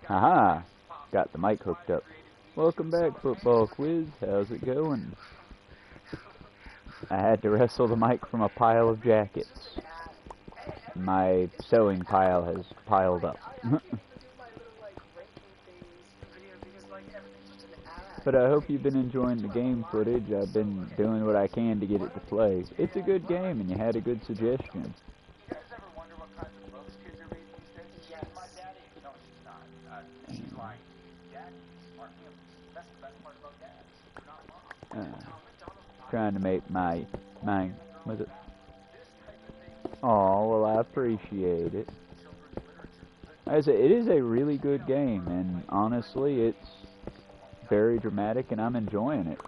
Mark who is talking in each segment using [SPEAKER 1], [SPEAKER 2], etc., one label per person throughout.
[SPEAKER 1] Haha, got the mic hooked up. Welcome back, football quiz. How's it going? I had to wrestle the mic from a pile of jackets. My sewing pile has piled up. But I hope you've been enjoying the game footage. I've been doing what I can to get it to play. It's a good game, and you had a good suggestion. Trying to make my was it? Oh, well, I appreciate it. Like I said, it is a really good game, and honestly, it's very dramatic, and I'm enjoying it.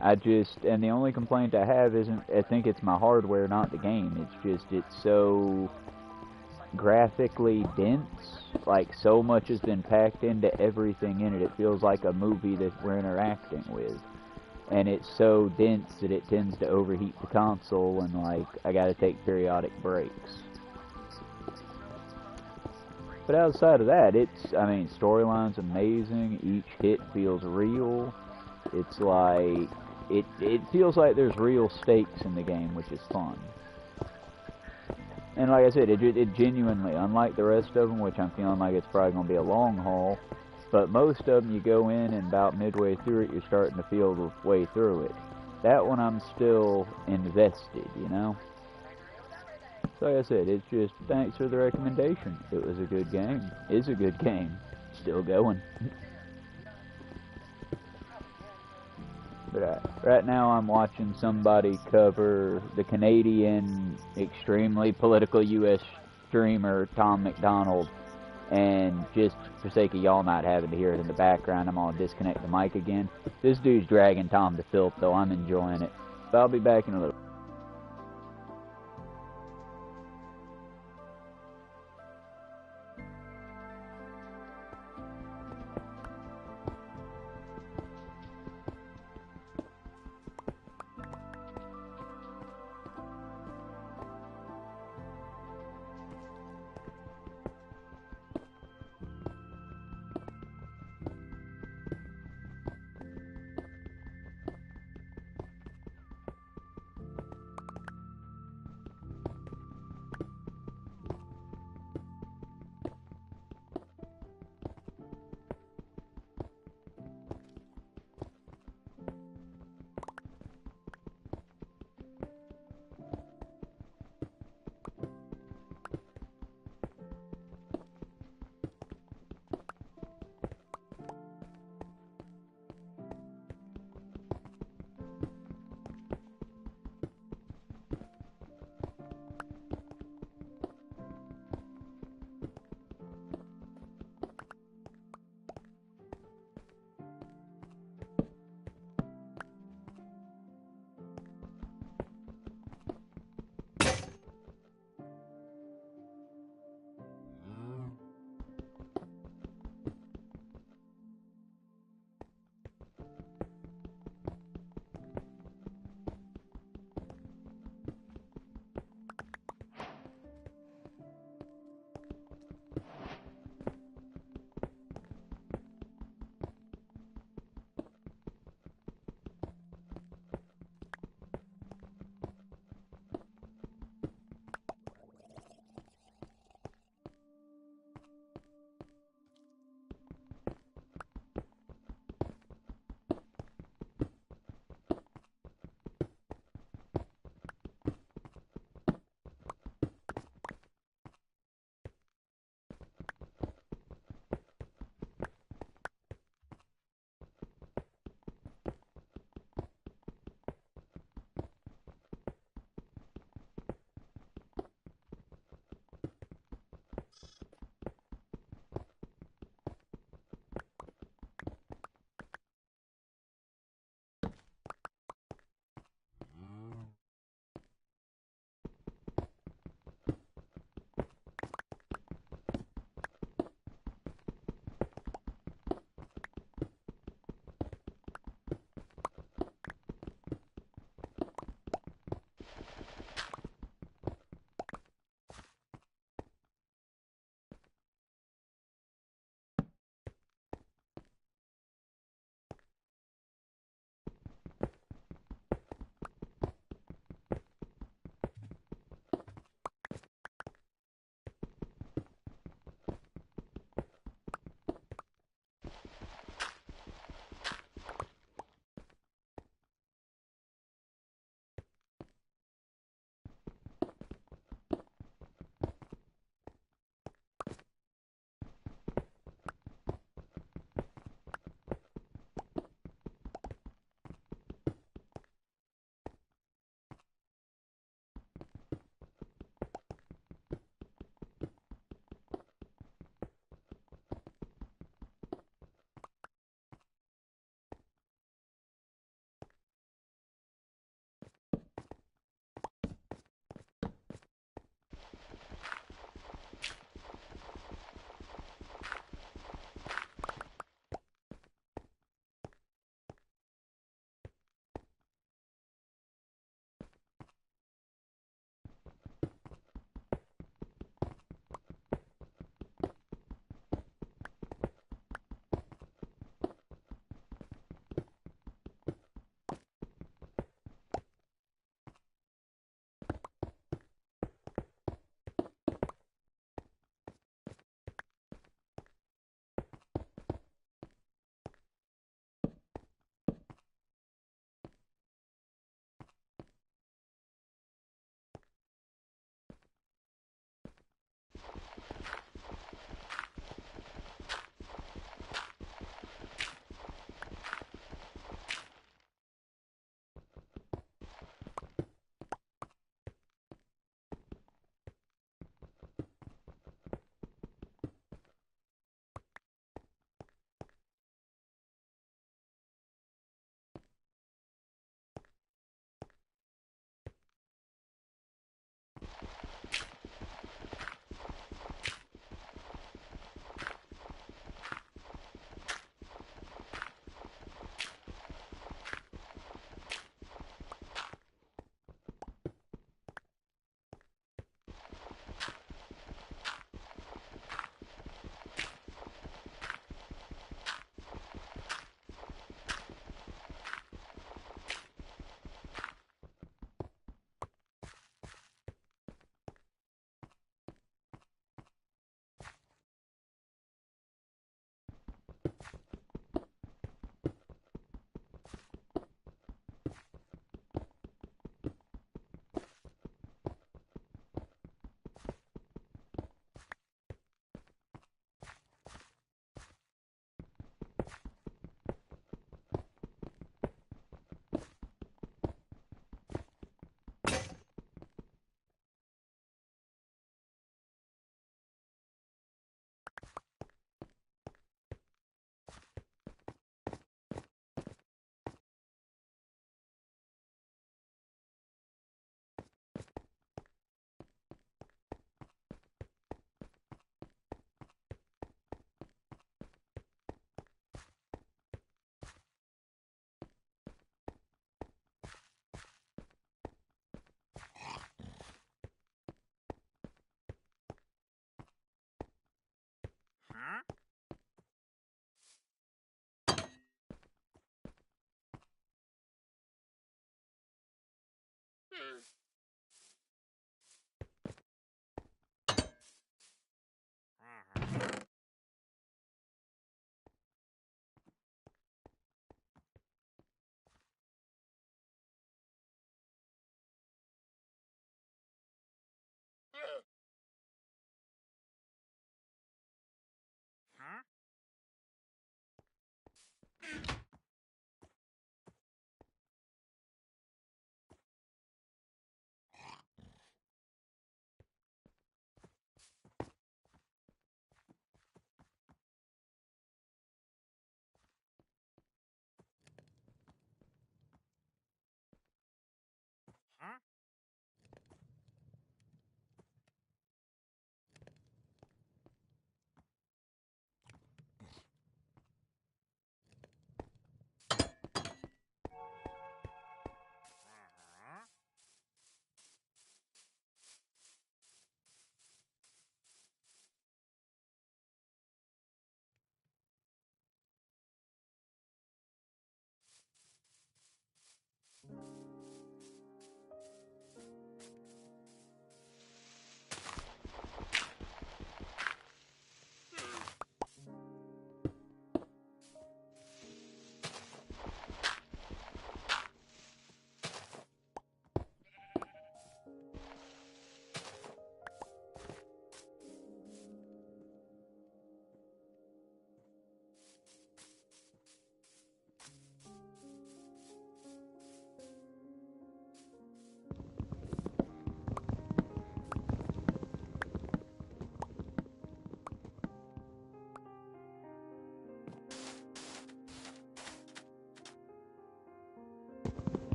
[SPEAKER 1] And the only complaint I have isn't, I think it's my hardware, not the game. It's just, it's so graphically dense. Like, so much has been packed into everything in it. It feels like a movie that we're interacting with. And it's so dense that it tends to overheat the console, and, like, I gotta take periodic breaks. But outside of that, storyline's amazing. Each hit feels real. It's like, it feels like there's real stakes in the game, which is fun. And like I said, it genuinely, unlike the rest of them, which I'm feeling like it's probably going to be a long haul, but most of them you go in and about midway through it, you're starting to feel the way through it. That one I'm still invested, you know? So like I said, it's just, thanks for the recommendation. It was a good game. Is a good game. Still going. But right now I'm watching somebody cover the Canadian, extremely political U.S. streamer Tom McDonald, and just for sake of y'all not having to hear it in the background, I'm gonna disconnect the mic again. This dude's dragging Tom to filth, though. I'm enjoying it. But I'll be back in a little.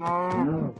[SPEAKER 2] No.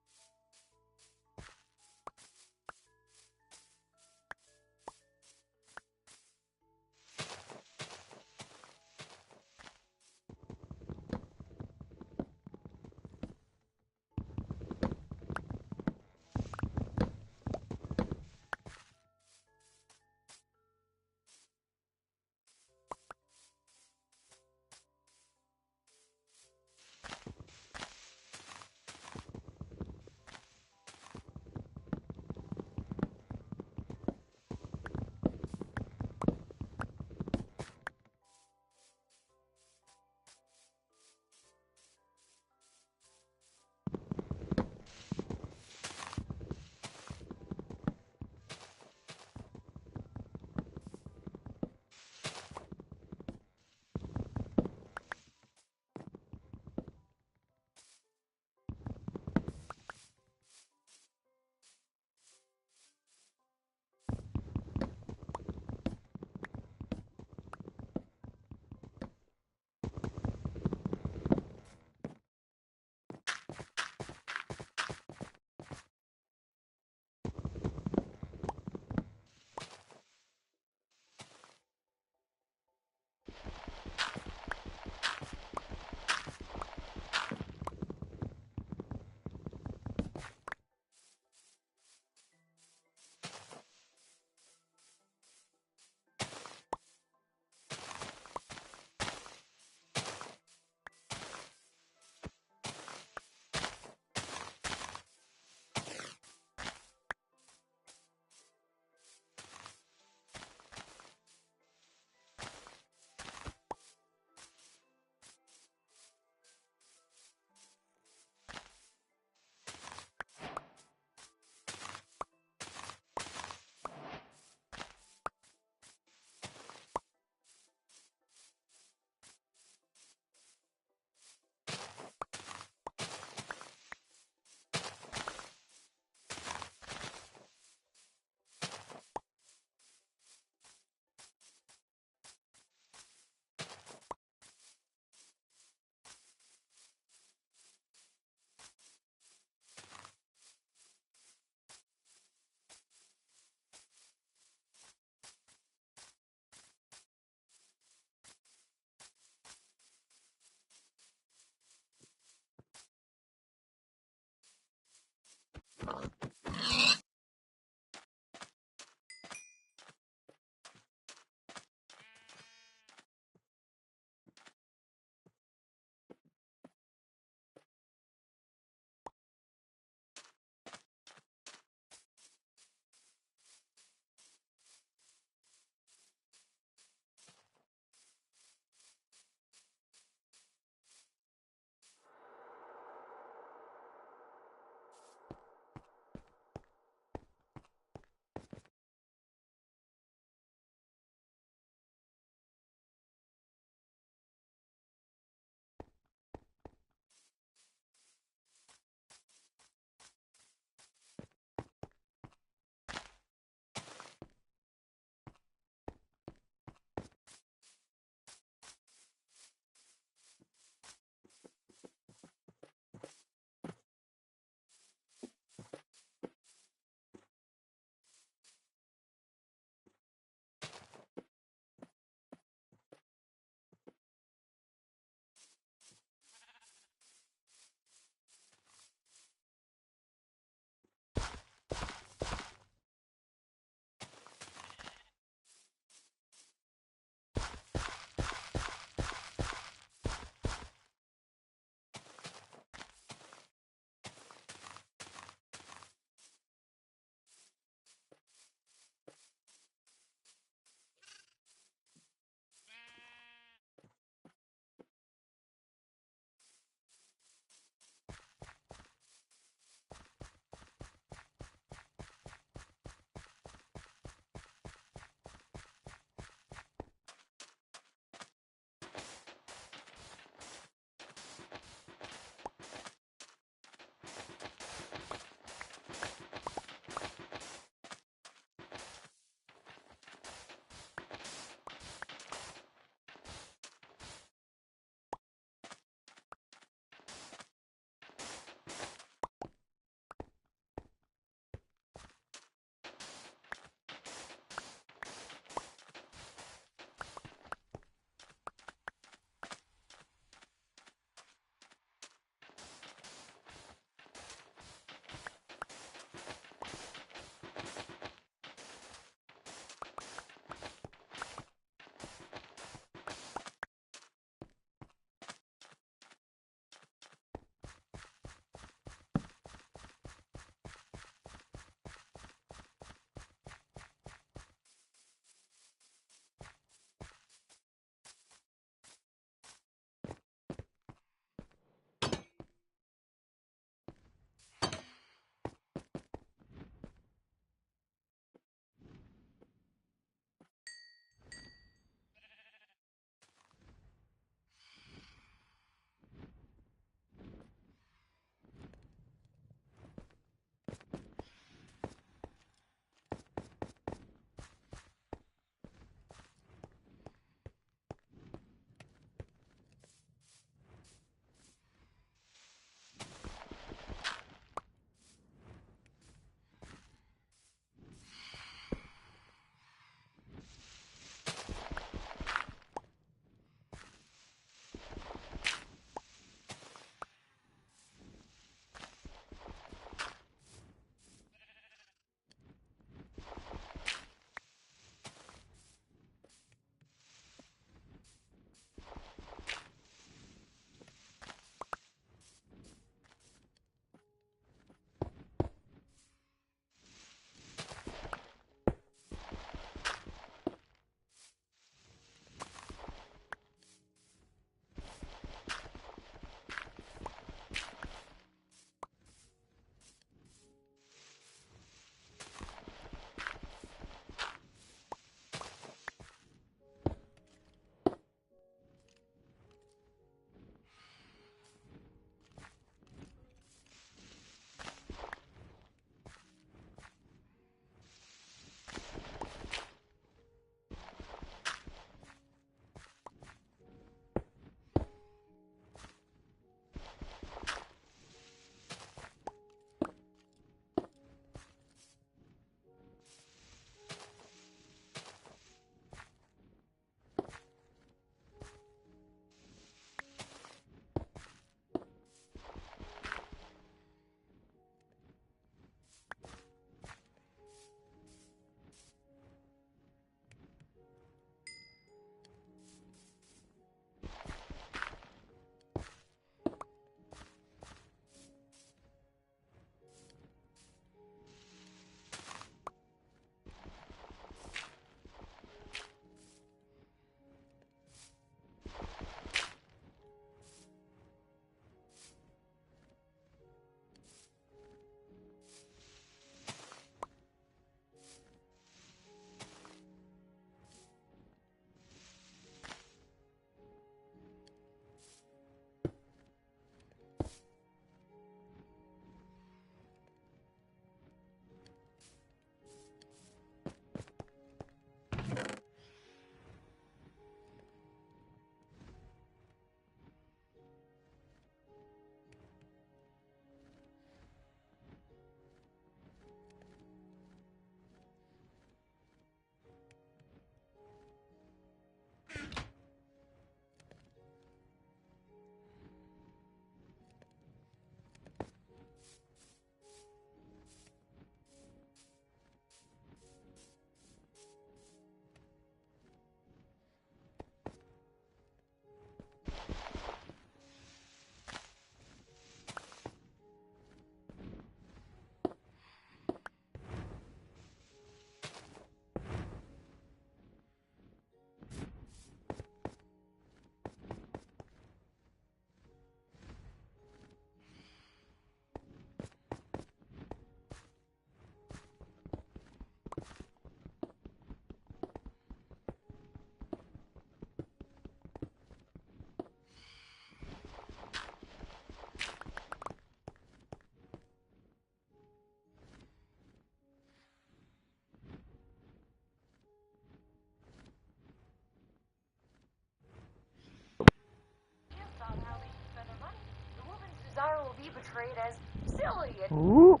[SPEAKER 1] Whoop.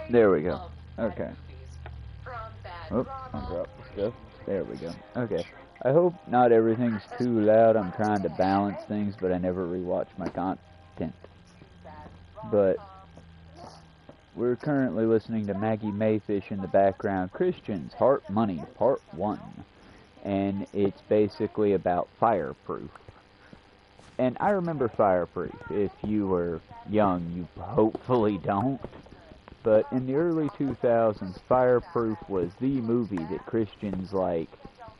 [SPEAKER 1] There we go. Okay. Oop, I dropped the stuff. There we go. Okay. I hope not everything's too loud. I'm trying to balance things, but I never rewatch my content. But we're currently listening to Maggie Mayfish in the background. Christians, Heart Money, Part 1. And it's basically about Fireproof. And I remember Fireproof. If you were young, you hopefully don't. But in the early 2000s, Fireproof was the movie that Christians, like,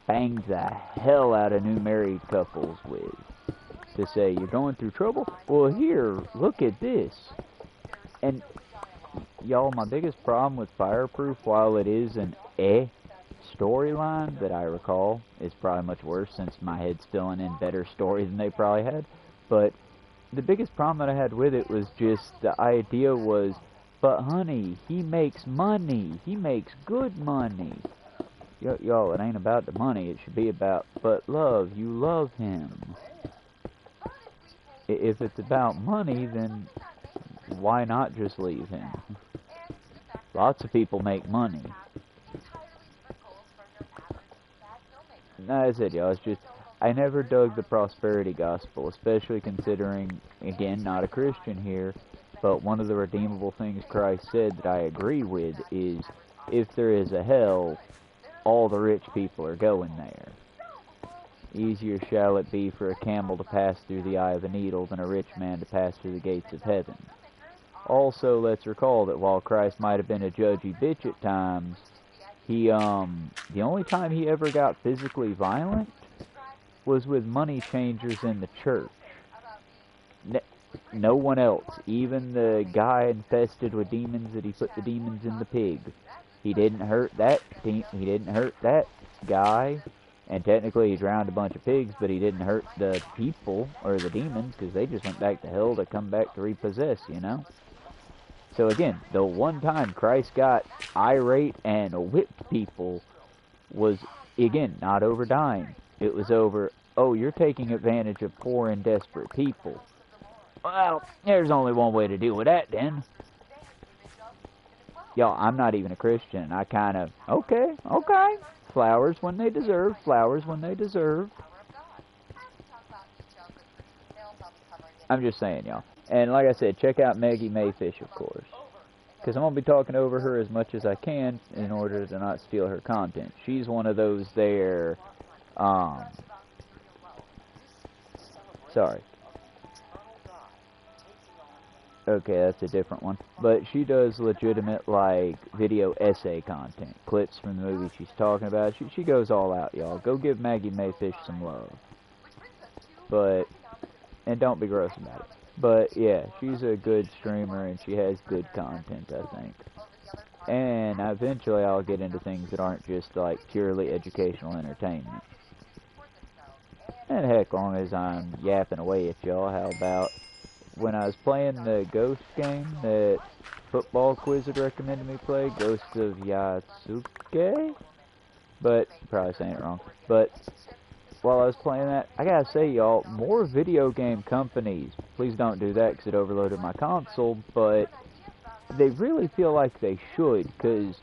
[SPEAKER 1] banged the hell out of new married couples with. To say, you're going through trouble? Well, here, look at this. And y'all, my biggest problem with Fireproof, while it is an storyline that I recall, is probably much worse since my head's filling in better story than they probably had. But the biggest problem that I had with it was just the idea was, but honey, he makes money. He makes good money. Y'all, it ain't about the money. It should be about, but love, you love him. If it's about money, then why not just leave him? Lots of people make money. No, as I said, y'all, it's just, I never dug the prosperity gospel, especially considering, again, not a Christian here, but one of the redeemable things Christ said that I agree with is, if there is a hell, all the rich people are going there. Easier shall it be for a camel to pass through the eye of a needle than a rich man to pass through the gates of heaven. Also, let's recall that while Christ might have been a judgy bitch at times, he, the only time he ever got physically violent was with money changers in the church. No one else, even the guy infested with demons that he put the demons in the pig. He didn't hurt that guy, and technically he drowned a bunch of pigs, but he didn't hurt the people, or the demons, because they just went back to hell to come back to repossess, you know? So again, the one time Christ got irate and whipped people was, again, not over dying. It was over, oh, you're taking advantage of poor and desperate people. Well, there's only one way to deal with that, then. Y'all, I'm not even a Christian. I kind of, okay. Flowers when they deserve, flowers when they deserve. I'm just saying, y'all. And like I said, check out Maggie Mayfish, of course. Because I'm going to be talking over her as much as I can in order to not steal her content. She's one of those there, sorry. Okay, that's a different one. But she does legitimate, like, video essay content. Clips from the movie she's talking about. She goes all out, y'all. Go give Maggie Mayfish some love. But, and don't be gross about it. But, yeah, she's a good streamer and she has good content, I think. And eventually I'll get into things that aren't just, like, purely educational entertainment. And heck, long as I'm yapping away at y'all, how about when I was playing the Ghost game that Football Quiz had recommended me play, Ghost of Yatsuke? But, probably saying it wrong. But, while I was playing that, I gotta say, y'all, more video game companies, please don't do that because it overloaded my console, but they really feel like they should, because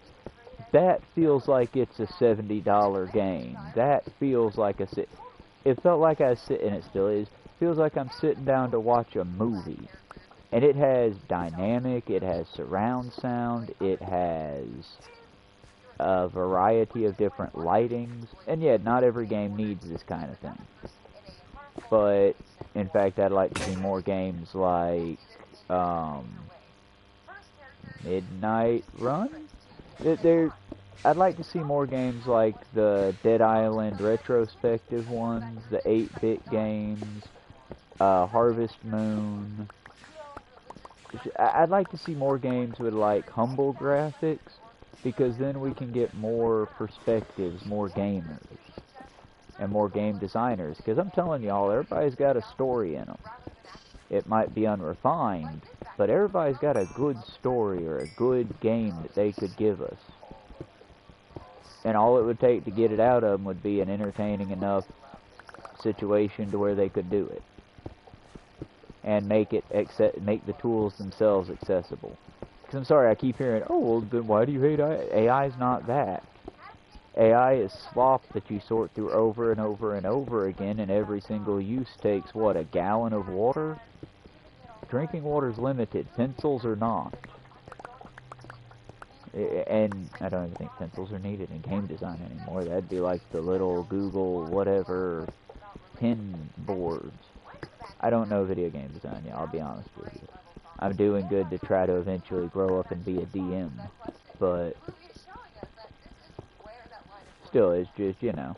[SPEAKER 1] that feels like it's a $70 game. That feels like it felt like I was sitting, and it still is, feels like I'm sitting down to watch a movie. And it has dynamic, it has surround sound, it has a variety of different lightings. And yet, not every game needs this kind of thing. But, in fact, I'd like to see more games like Midnight Run? I'd like to see more games like the Dead Island retrospective ones, the 8-bit games, Harvest Moon. I'd like to see more games with, like, humble graphics, because then we can get more perspectives, more gamers, and more game designers. Because I'm telling y'all, everybody's got a story in them. It might be unrefined, but everybody's got a good story or a good game that they could give us. And all it would take to get it out of them would be an entertaining enough situation to where they could do it. And make the tools themselves accessible. Because I'm sorry, I keep hearing, oh, well, then why do you hate AI? AI is not that. AI is slop that you sort through over and over and over again, and every single use takes, what, a gallon of water? Drinking water is limited. Pencils are not. And I don't even think pencils are needed in game design anymore. That'd be like the little Google whatever pen boards. I don't know video game design yet, I'll be honest with you. I'm doing good to try to eventually grow up and be a DM, but still, it's just, you know.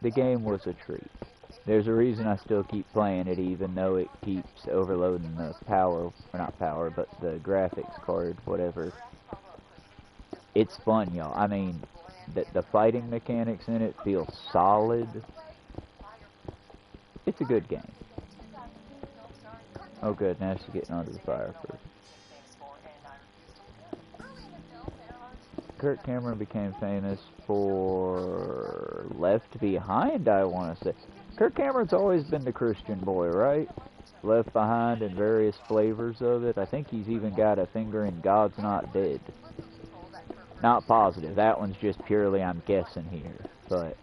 [SPEAKER 1] The game was a treat. There's a reason I still keep playing it, even though it keeps overloading the power, or not power, but the graphics card, whatever. It's fun, y'all. I mean, the fighting mechanics in it feel solid. It's a good game. Oh good, now she's getting onto the fireproof. Kirk Cameron became famous for Left Behind, I want to say. Kirk Cameron's always been the Christian boy, right? Left Behind and various flavors of it. I think he's even got a finger in God's Not Dead. Not positive. That one's just purely I'm guessing here, but...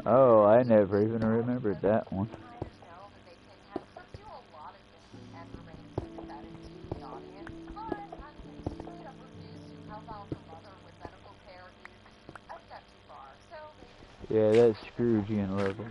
[SPEAKER 1] Oh, I never even remembered that one. Yeah, that's Scroogian level.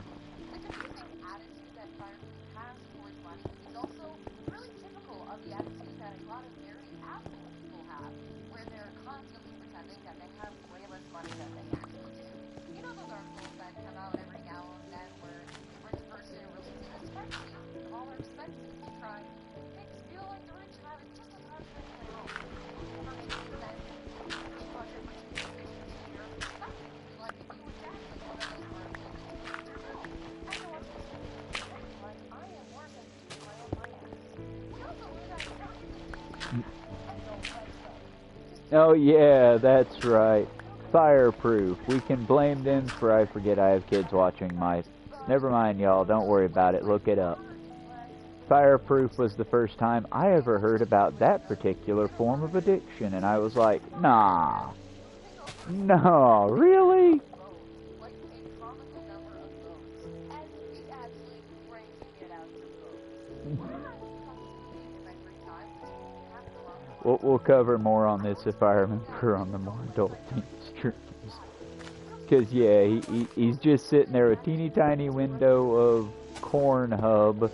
[SPEAKER 1] Oh yeah, that's right. Fireproof. We can blame them for, I forget I have kids watching my... Never mind, y'all. Don't worry about it. Look it up. Fireproof was the first time I ever heard about that particular form of addiction, and I was like, nah. No, really? We'll cover more on this if I remember on the more adult streams. Because, yeah, he's just sitting there, a teeny tiny window of Cornhub,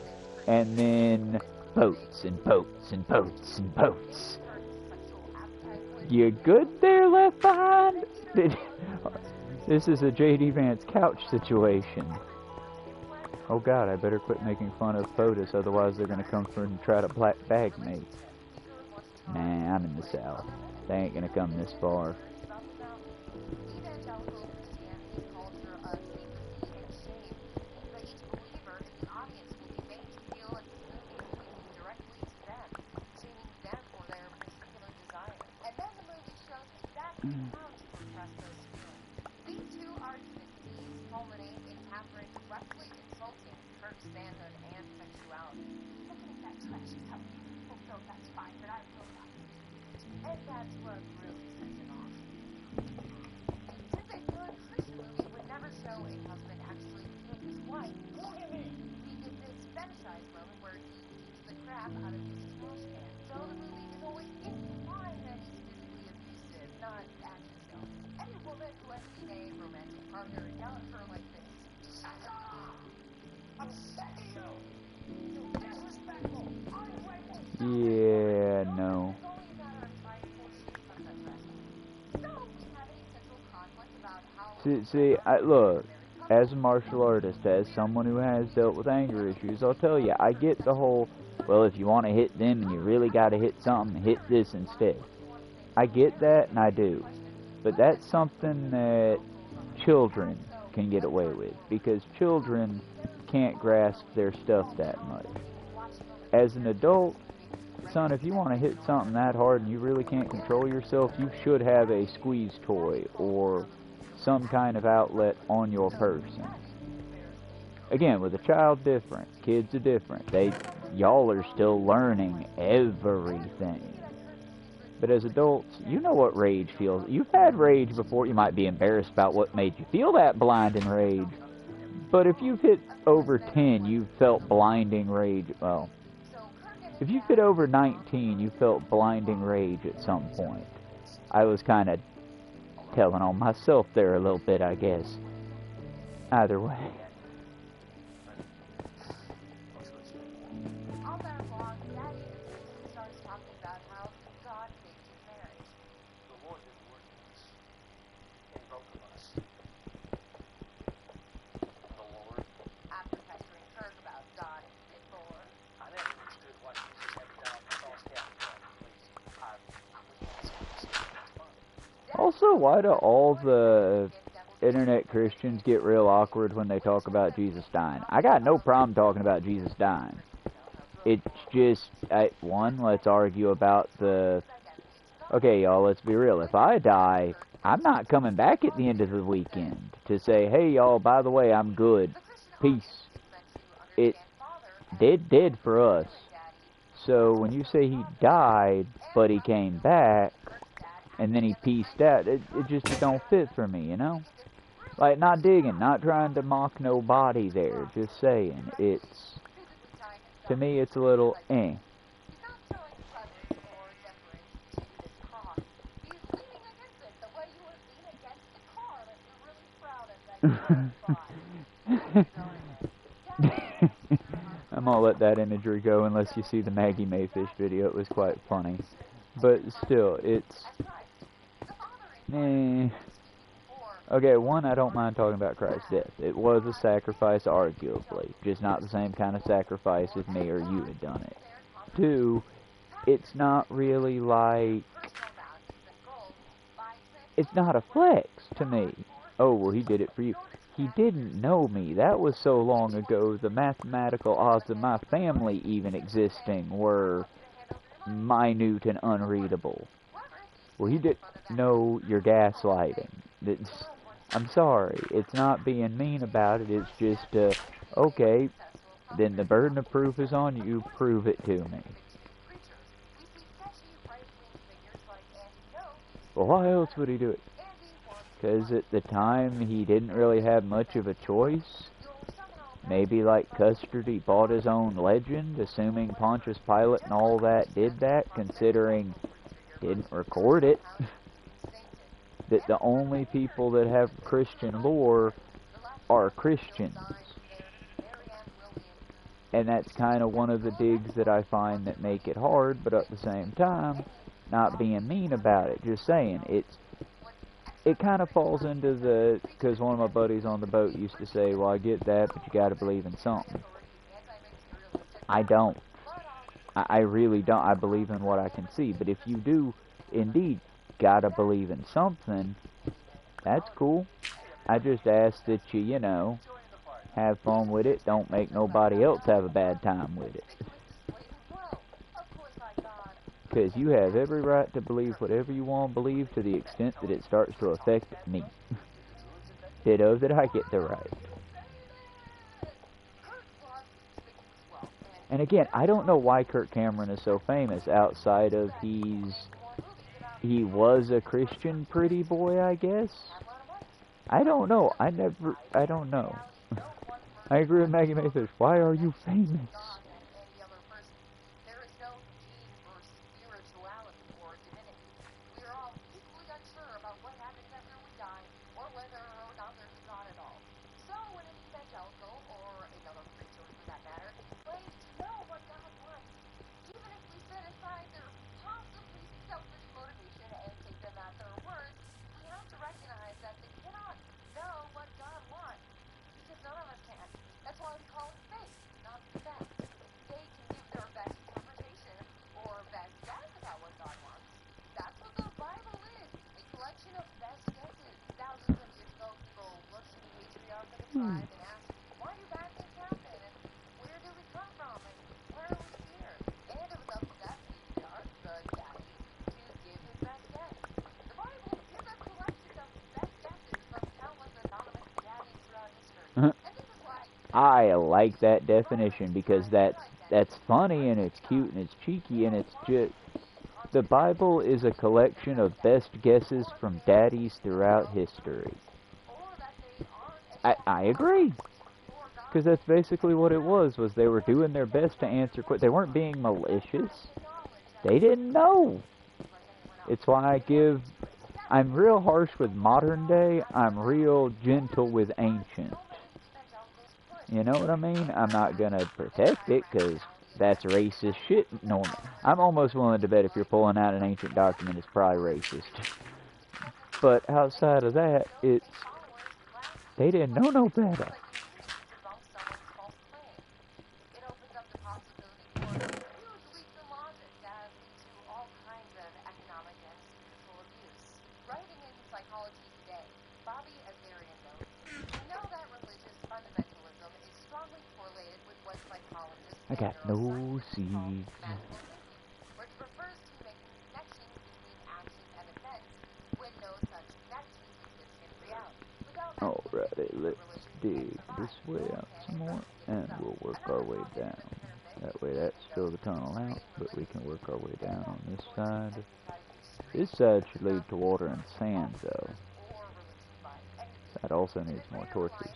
[SPEAKER 1] and then boats and boats and boats and boats. You good there, Left Behind? This is a J.D. Vance couch situation. Oh god, I better quit making fun of POTUS, otherwise they're gonna come through and try to black bag me. Nah, I'm in the South. They ain't gonna come this far. Yeah, no. See, look, as a martial artist, as someone who has dealt with anger issues, I'll tell you, I get the whole, well, if you want to hit them and you really got to hit something, hit this instead. I get that, and I do. But that's something that children can get away with, because children can't grasp their stuff that much. As an adult, son, if you want to hit something that hard and you really can't control yourself, you should have a squeeze toy or some kind of outlet on your person. Again, with a child, different. Kids are different. Y'all are still learning everything. But as adults, you know what rage feels. You've had rage before. You might be embarrassed about what made you feel that blinding rage. But if you've hit over 10, you've felt blinding rage. Well, if you've hit over 19, you felt blinding rage at some point. I was kind of telling on myself there a little bit, I guess. Either way. Also, why do all the internet Christians get real awkward when they talk about Jesus dying? I got no problem talking about Jesus dying. It's just, one, let's argue about the... Okay, y'all, let's be real. If I die, I'm not coming back at the end of the weekend to say, hey, y'all, by the way, I'm good. Peace. It dead for us. So when you say he died, but he came back, and then he pieced out, it just don't fit for me, you know? Like, not digging, not trying to mock nobody there, just saying. It's, to me, it's a little, eh. I'm gonna let that imagery go unless you see the Maggie Mayfish video. It was quite funny. But still, it's... Okay, one, I don't mind talking about Christ's death. It was a sacrifice, arguably. Just not the same kind of sacrifice if me or you had done it. Two, it's not really like... It's not a flex to me. Oh, well, he did it for you. He didn't know me. That was so long ago. The mathematical odds of my family even existing were minute and unreadable. Well, he didn't know you're gaslighting. I'm sorry. It's not being mean about it. It's just, okay, then the burden of proof is on you. Prove it to me. Well, why else would he do it? Because at the time, he didn't really have much of a choice. Maybe like Custard, he bought his own legend, assuming Pontius Pilate and all that did that, considering he didn't record it. That the only people that have Christian lore are Christians. And that's kind of one of the digs that I find that make it hard, but at the same time, not being mean about it, just saying, it kind of falls into the, because one of my buddies on the boat used to say, well, I get that, but you gotta believe in something. I don't. I really don't. I believe in what I can see. But if you do, indeed, gotta believe in something, that's cool. I just ask that you know, have fun with it. Don't make nobody else have a bad time with it. Because you have every right to believe whatever you want to believe to the extent that it starts to affect me. Ditto that I get the right. And again, I don't know why Kirk Cameron is so famous outside of he was a Christian pretty boy, I guess. I don't know. I don't know. I agree with Maggie Mayfish. Why are you famous? I like that definition because that's funny and it's cute and it's cheeky and it's just the Bible is a collection of best guesses from daddies throughout history. I agree. Because that's basically what it was they were doing their best to answer questions. They weren't being malicious. They didn't know. It's why I'm real harsh with modern day, I'm real gentle with ancient. You know what I mean? I'm not gonna protect it, because that's racist shit. No, I'm almost willing to bet if you're pulling out an ancient document, it's probably racist. But outside of that, they didn't know no better. I got no seeds. Alrighty, let's dig this way out some more, and we'll work our way down. That way that's still the tunnel out, but we can work our way down on this side. This side should lead to water and sand, though. That also needs more torches.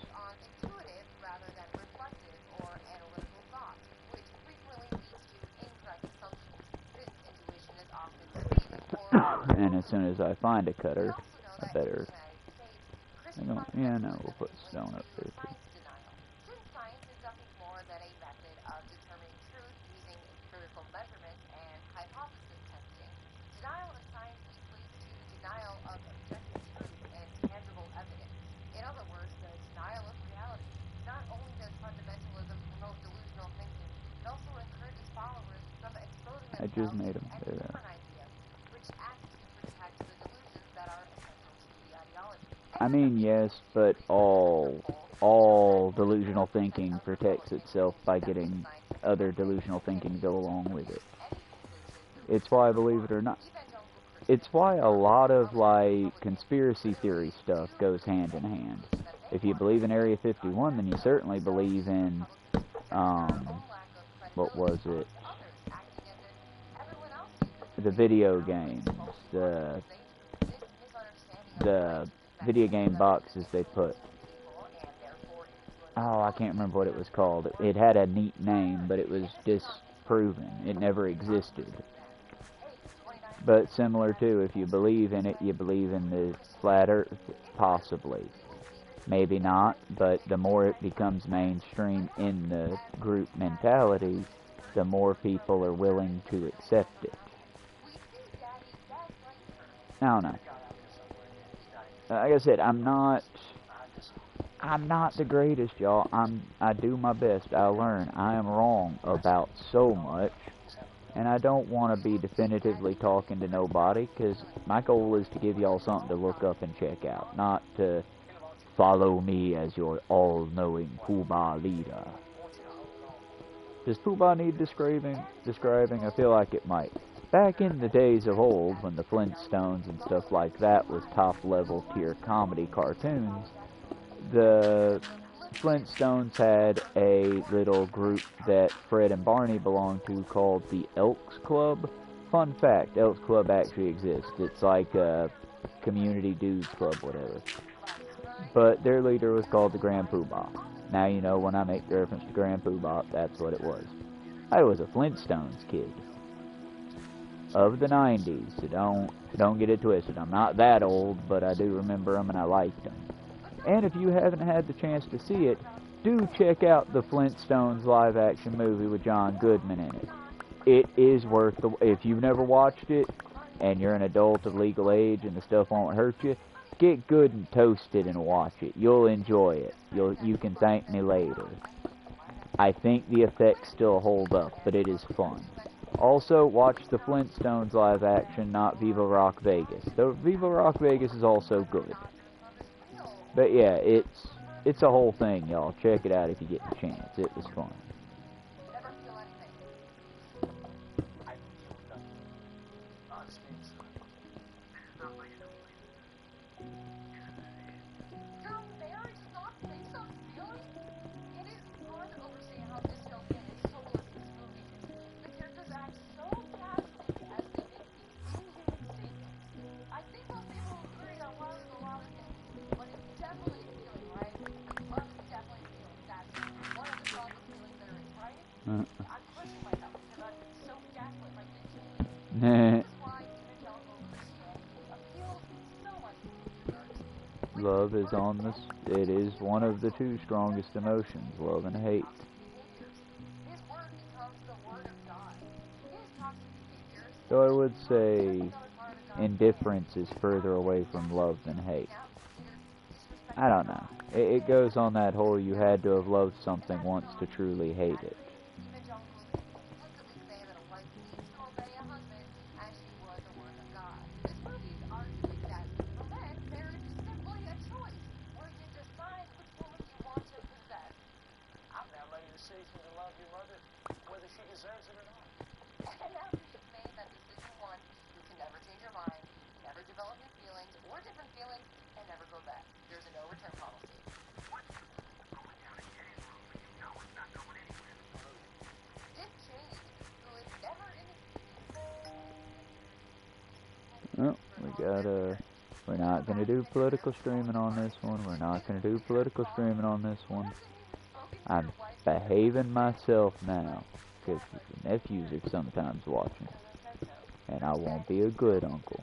[SPEAKER 1] And as soon as I find a cutter, I better... yeah, no, we'll put stone up there, too. I just made them. There they are. I mean, yes, but all delusional thinking protects itself by getting other delusional thinking to go along with it. It's why, believe it or not, it's why a lot of, like, conspiracy theory stuff goes hand in hand. If you believe in Area 51, then you certainly believe in, what was it? The video games, the video game boxes they put. Oh, I can't remember what it was called. It had a neat name, but it was disproven. It never existed. But similar to, if you believe in it, you believe in the flat earth, possibly. Maybe not, but the more it becomes mainstream in the group mentality, the more people are willing to accept it. I don't know. Like I said, I'm not the greatest, y'all. I do my best. I learn. I am wrong about so much, and I don't want to be definitively talking to nobody, because my goal is to give y'all something to look up and check out, not to follow me as your all-knowing Poobah leader. Does Poobah need describing? I feel like it might. Back in the days of old, when the Flintstones and stuff like that was top-level tier comedy cartoons, the Flintstones had a little group that Fred and Barney belonged to called the Elks Club. Fun fact, Elks Club actually exists. It's like a community dudes club, whatever. But their leader was called the Grand Poobah. Now you know when I make the reference to Grand Poobah, that's what it was. I was a Flintstones kid. Of the 90s, so don't get it twisted. I'm not that old, but I do remember them and I liked them. And if you haven't had the chance to see it, do check out the Flintstones live-action movie with John Goodman in it. It is worth the... If you've never watched it, and you're an adult of legal age and the stuff won't hurt you, get good and toasted and watch it. You'll enjoy it. You can thank me later. I think the effects still hold up, but it is fun. Also, watch the Flintstones live action, not Viva Rock Vegas. Though Viva Rock Vegas is also good. But yeah, it's a whole thing, y'all. Check it out if you get the chance. It was fun. Love is on this. It is one of the two strongest emotions, love and hate. So I would say indifference is further away from love than hate. I don't know. It goes on that whole you had to have loved something once to truly hate it. Oh, we're not going to do political streaming on this one. We're not going to do political streaming on this one. I'm behaving myself now, because the nephews are sometimes watching. And I won't be a good uncle.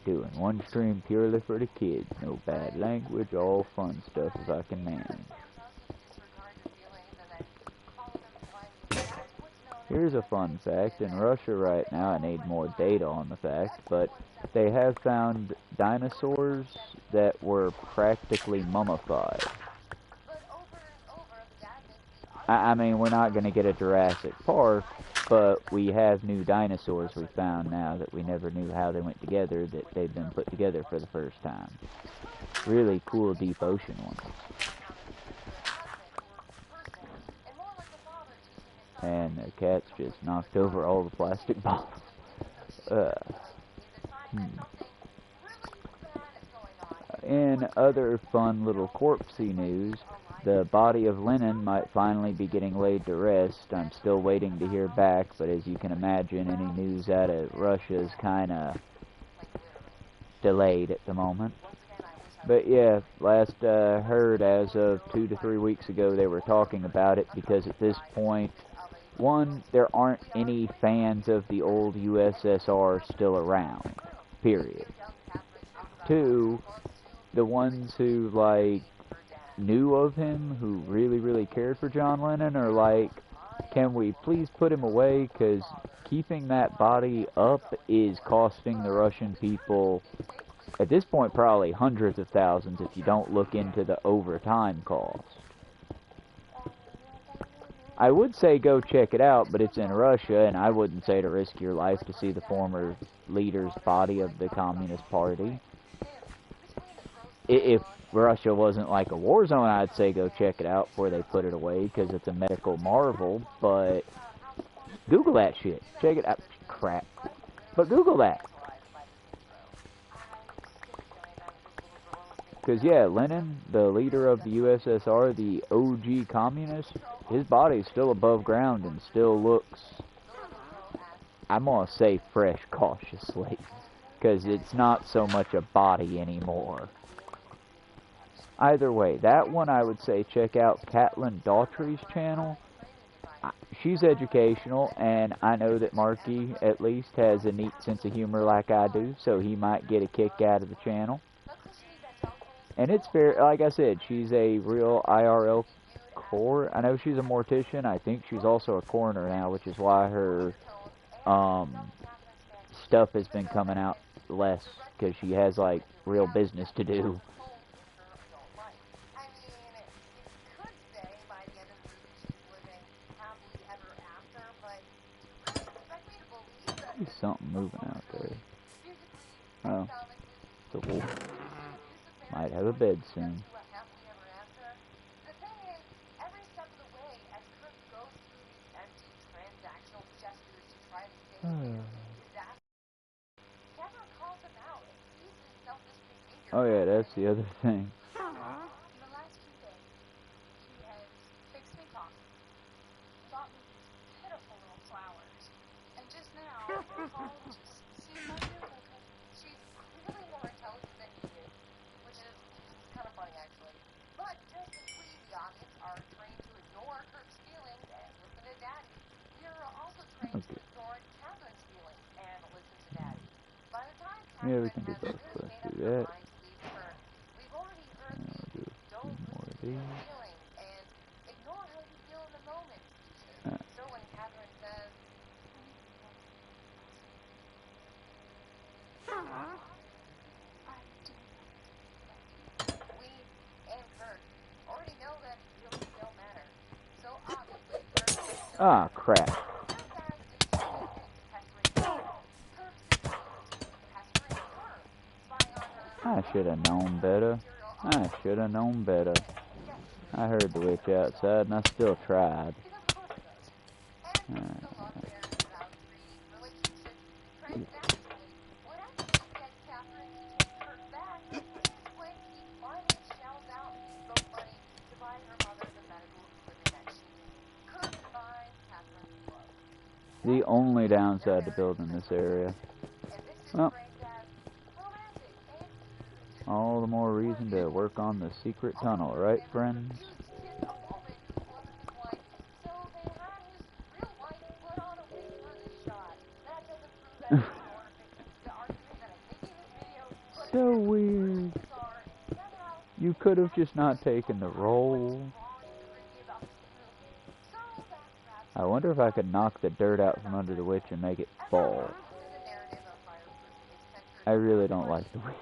[SPEAKER 1] Doing one stream purely for the kids. No bad language, all fun stuff if I can manage. Here's a fun fact. In Russia right now, I need more data on the fact, but they have found dinosaurs that were practically mummified. I mean, we're not going to get a Jurassic Park, but we have new dinosaurs we found now that we never knew how they went together, that they've been put together for the first time. Really cool deep ocean ones. And the cat's just knocked over all the plastic bottles. In other fun little corpsey news, the body of Lenin might finally be getting laid to rest. I'm still waiting to hear back, but as you can imagine, any news out of Russia is kind of delayed at the moment. But yeah, last heard as of 2 to 3 weeks ago, they were talking about it because at this point, one, there aren't any fans of the old USSR still around, period. Two, the ones who, like, knew of him, who really cared for John Lennon, are like, can we please put him away, because keeping that body up is costing the Russian people, at this point, probably hundreds of thousands if you don't look into the overtime cost. I would say go check it out, but it's in Russia, and I wouldn't say to risk your life to see the former leader's body of the Communist Party. If Russia wasn't like a war zone, I'd say go check it out before they put it away, because it's a medical marvel, but Google that shit. Check it out. Crap. But Google that. Because, yeah, Lenin, the leader of the USSR, the OG communist, his body's still above ground and still looks, I'm going to say fresh cautiously, because it's not so much a body anymore. Either way, that one I would say check out Caitlin Daughtry's channel. She's educational, and I know that Marky, at least, has a neat sense of humor like I do, so he might get a kick out of the channel. And it's fair, like I said, she's a real IRL core. I know she's a mortician. I think she's also a coroner now, which is why her stuff has been coming out less, because she has, like, real business to do. There's something moving out there. Oh, it's a wolf. Might have a bed soon. Oh yeah, that's the other thing. Yeah, we can do both. Let's do that. And we'll do a few more of these. Ah, crap. I should have known better. I should have known better. I heard the witch outside and I still tried. The only downside to building this area. Well, all the more reason to work on the secret tunnel, right, friends? So weird. You could have just not taken the roll. I wonder if I could knock the dirt out from under the witch and make it fall. I really don't like the witch.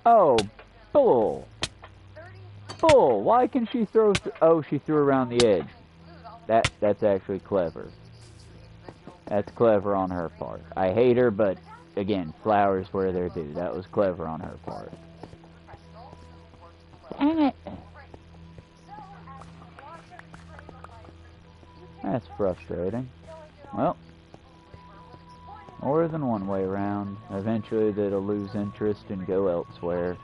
[SPEAKER 1] Oh, bull. Bull, why can she throw... Oh, she threw around the edge. That's actually clever. That's clever on her part. I hate her, but, again, flowers where they're due. That was clever on her part. Dang it. That's frustrating. Well, more than one way around. Eventually they'll lose interest and go elsewhere.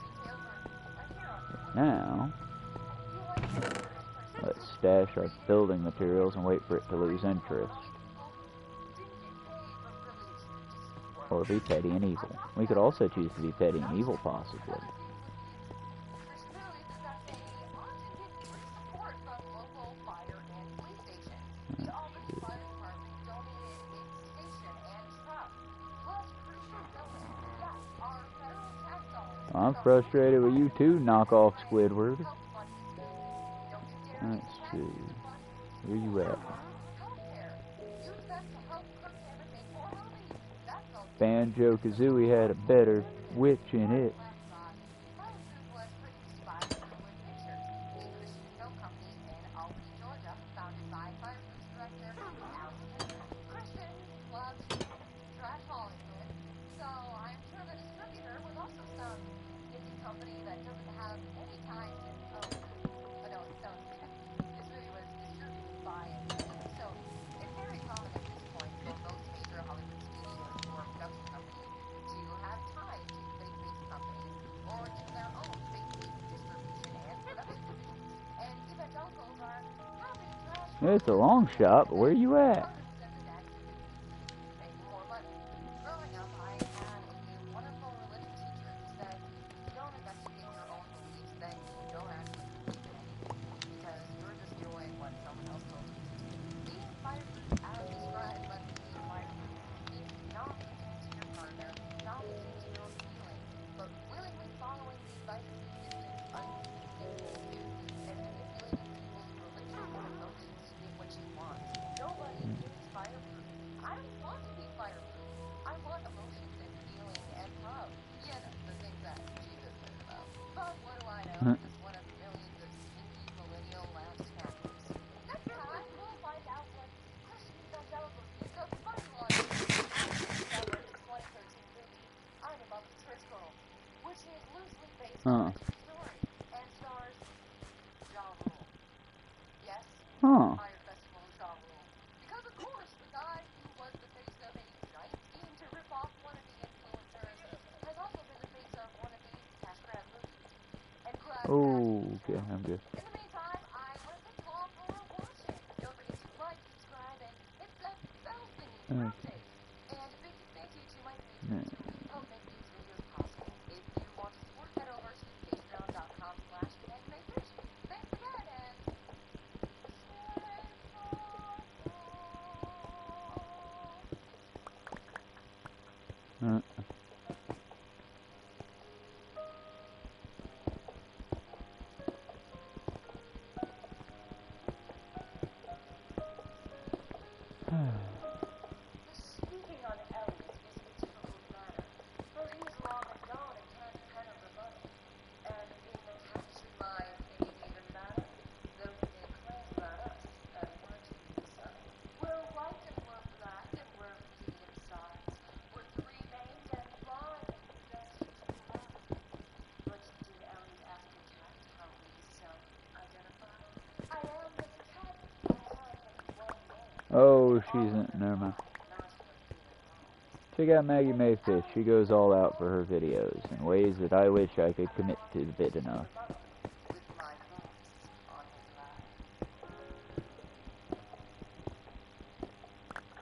[SPEAKER 1] But now, let's stash our building materials and wait for it to lose interest. Or be petty and evil. We could also choose to be petty and evil, possibly. I'm frustrated with you too, knockoff Squidward. Let's see. Where you at? Banjo-Kazooie had a better witch in it. It's a long shot, but where you at? Huh. Huh. Oh, okay, I'm good. Okay. No. Oh, she's in, never mind. Check out Maggie Mayfish. She goes all out for her videos in ways that I wish I could commit to the bit enough.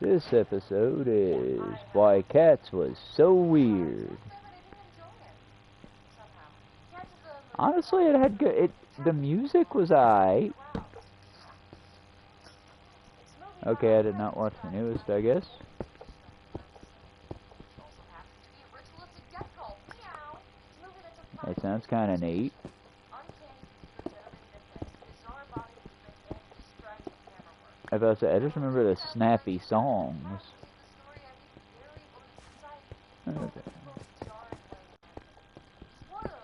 [SPEAKER 1] This episode is why cats was so weird. Honestly, it had good. The music was aight. Okay, I did not watch the newest, I guess. That sounds kind of neat. I just remember the snappy songs. Okay.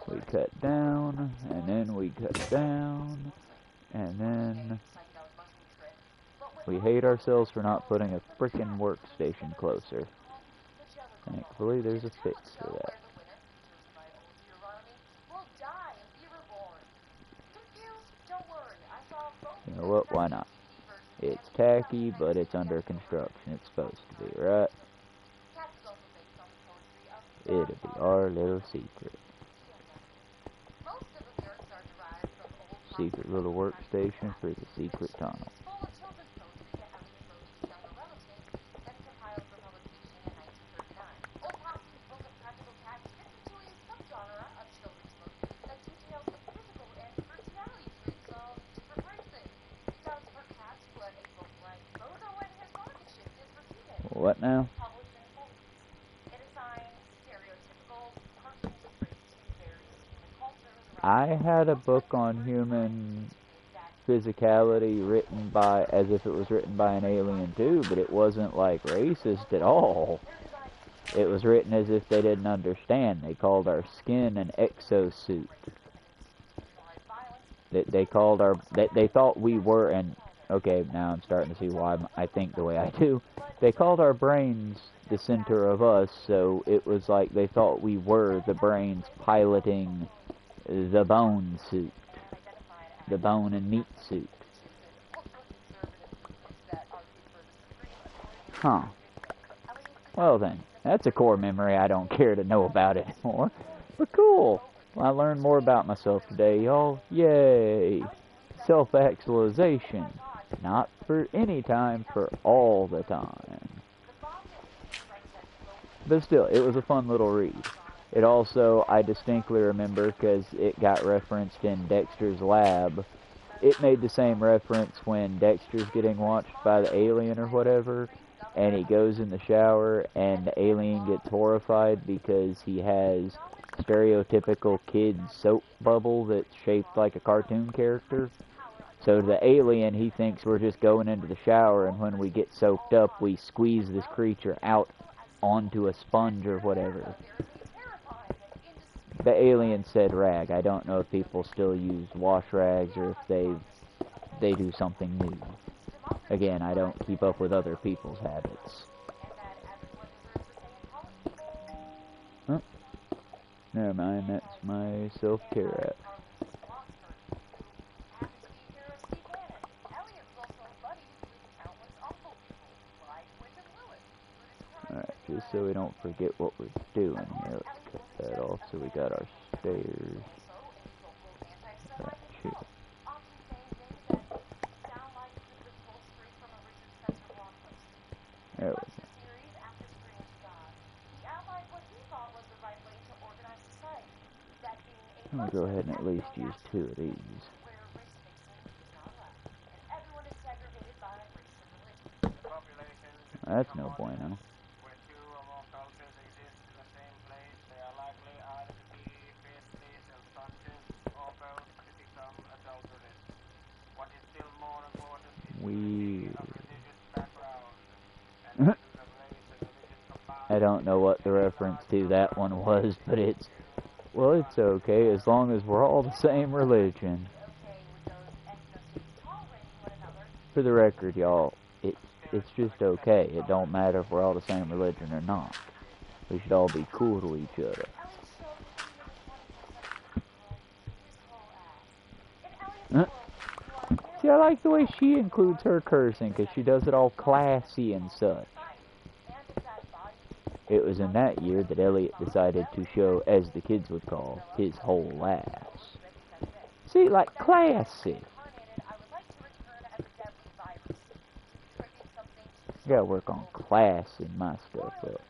[SPEAKER 1] We cut down, and then we cut down, and then we hate ourselves for not putting a frickin' workstation closer. Thankfully, there's a fix for that. You know what? Why not? It's tacky, but it's under construction. It's supposed to be, right? It'll be our little secret. Secret little workstation for the secret tunnel. What now? I had a book on human physicality written by, as if it was written by an alien too, but it wasn't like racist at all. It was written as if they didn't understand. They called our skin an exosuit. They called our, they thought we were, and okay, now I'm starting to see why I think the way I do. They called our brains the center of us, so it was like they thought we were the brains piloting the bone suit. The bone and meat suit. Huh. Well then, that's a core memory I don't care to know about anymore. But cool. I learned more about myself today, y'all. Yay. Self-actualization. Not for any time, for all the time. But still, it was a fun little read. It also, I distinctly remember, because it got referenced in Dexter's lab, it made the same reference when Dexter's getting watched by the alien or whatever, and he goes in the shower, and the alien gets horrified because he has stereotypical kid soap bubble that's shaped like a cartoon character. So the alien, he thinks we're just going into the shower, and when we get soaked up, we squeeze this creature out onto a sponge or whatever. The alien said rag. I don't know if people still use wash rags or if they do something new. Again, I don't keep up with other people's habits. Huh? Never mind, that's my self-care app. Alright, just so we don't forget what we're doing here, let's cut that off. So we got our stairs right here. There we go. I'm going to go ahead and at least use 2 of these. That's no bueno. Weird. I don't know what the reference to that one was, but it's, well, it's okay as long as we're all the same religion. For the record, y'all, it's just okay. It don't matter if we're all the same religion or not. We should all be cool to each other. Huh? See, I like the way she includes her cursing, because she does it all classy and such. It was in that year that Elliot decided to show, as the kids would call, his whole ass. See, like, classy. Gotta work on classing my stuff up.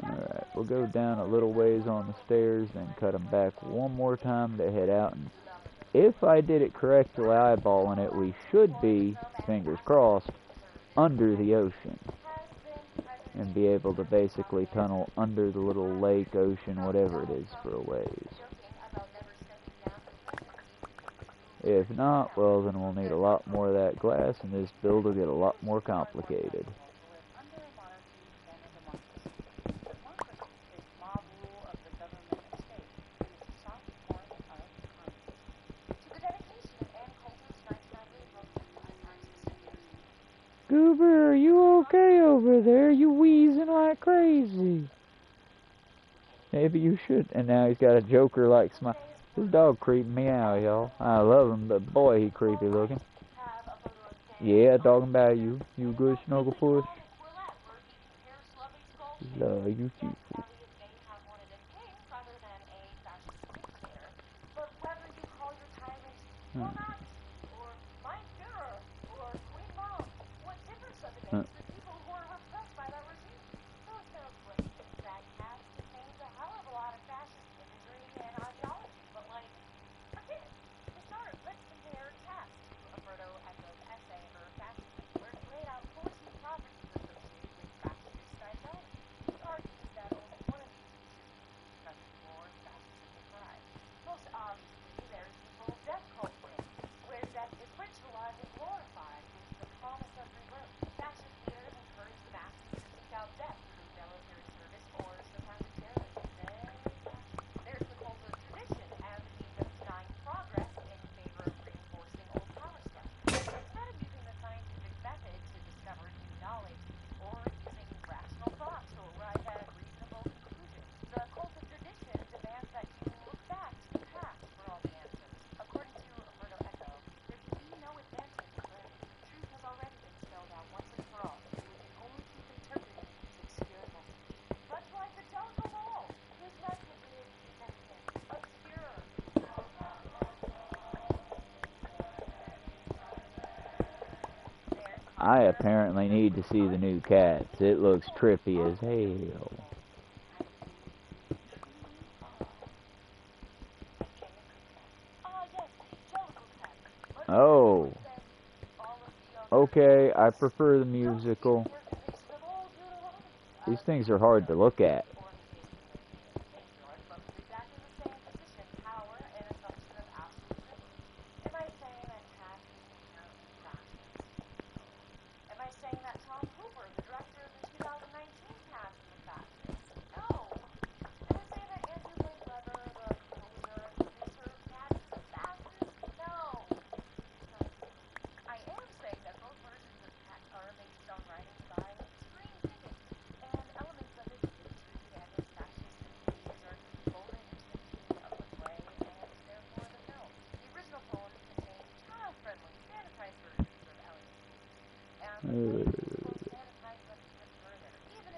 [SPEAKER 1] Alright, we'll go down a little ways on the stairs, then cut them back one more time to head out. And if I did it correctly, eyeballing it, we should be, fingers crossed, under the ocean. And be able to basically tunnel under the little lake, ocean, whatever it is for a ways. If not, well then we'll need a lot more of that glass and this build will get a lot more complicated. Goober, are you okay over there? You wheezing like crazy. Maybe you should. And now he's got a Joker-like smile. This dog creeping me out, y'all. I love him, but boy, he creepy looking. Yeah, talking about you. You good, snuggle push? Love you too. I apparently need to see the new Cats. It looks trippy as hell. Oh. Okay, I prefer the musical. These things are hard to look at.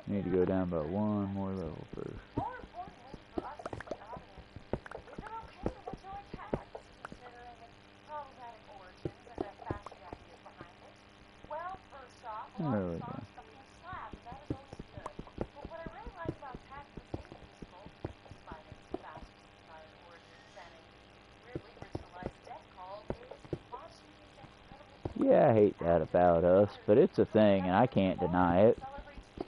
[SPEAKER 1] Need to go down by one more level first. There we go. Yeah, I hate that about us, but it's a thing and I can't deny it.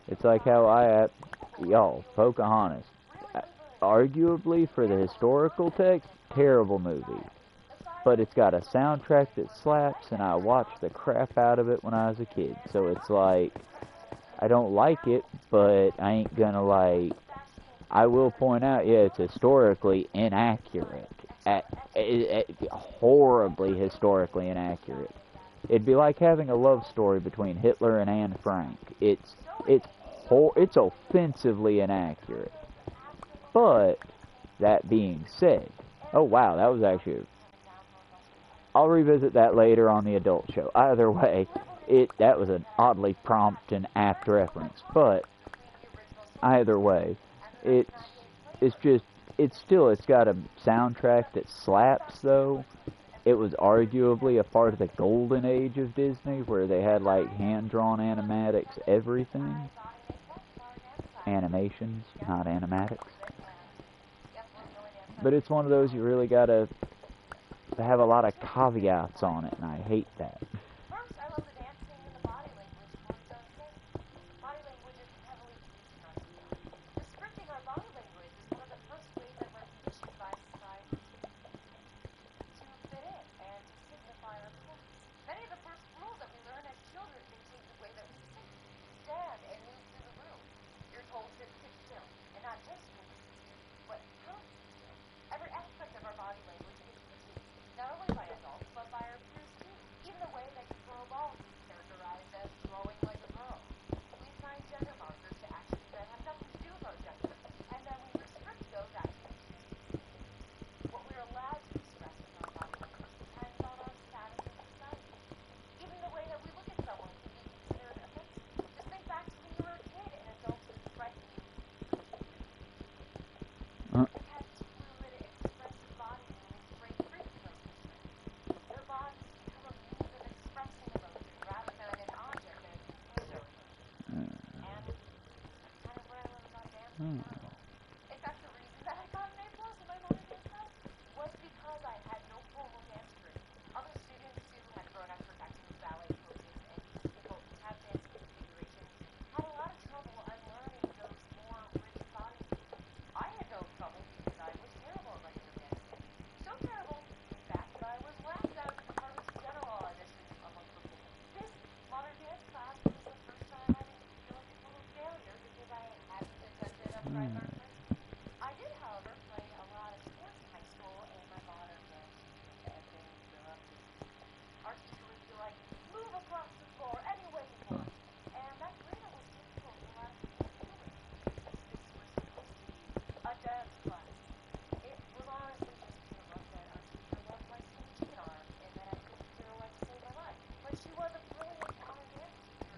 [SPEAKER 1] It's like how y'all, Pocahontas, arguably for the historical text, terrible movie. But it's got a soundtrack that slaps, and I watched the crap out of it when I was a kid. So it's like, I don't like it, but I ain't gonna like, I will point out, yeah, it's historically inaccurate. Horribly historically inaccurate. It'd be like having a love story between Hitler and Anne Frank. It's offensively inaccurate. But that being said, oh wow, that was actually. I'll revisit that later on the adult show. Either way, that was an oddly prompt and apt reference. But either way, it's got a soundtrack that slaps though. It was arguably a part of the golden age of Disney where they had like hand-drawn animatics, everything. Animations, not animatics. But it's one of those you really gotta have a lot of caveats on it, and I hate that.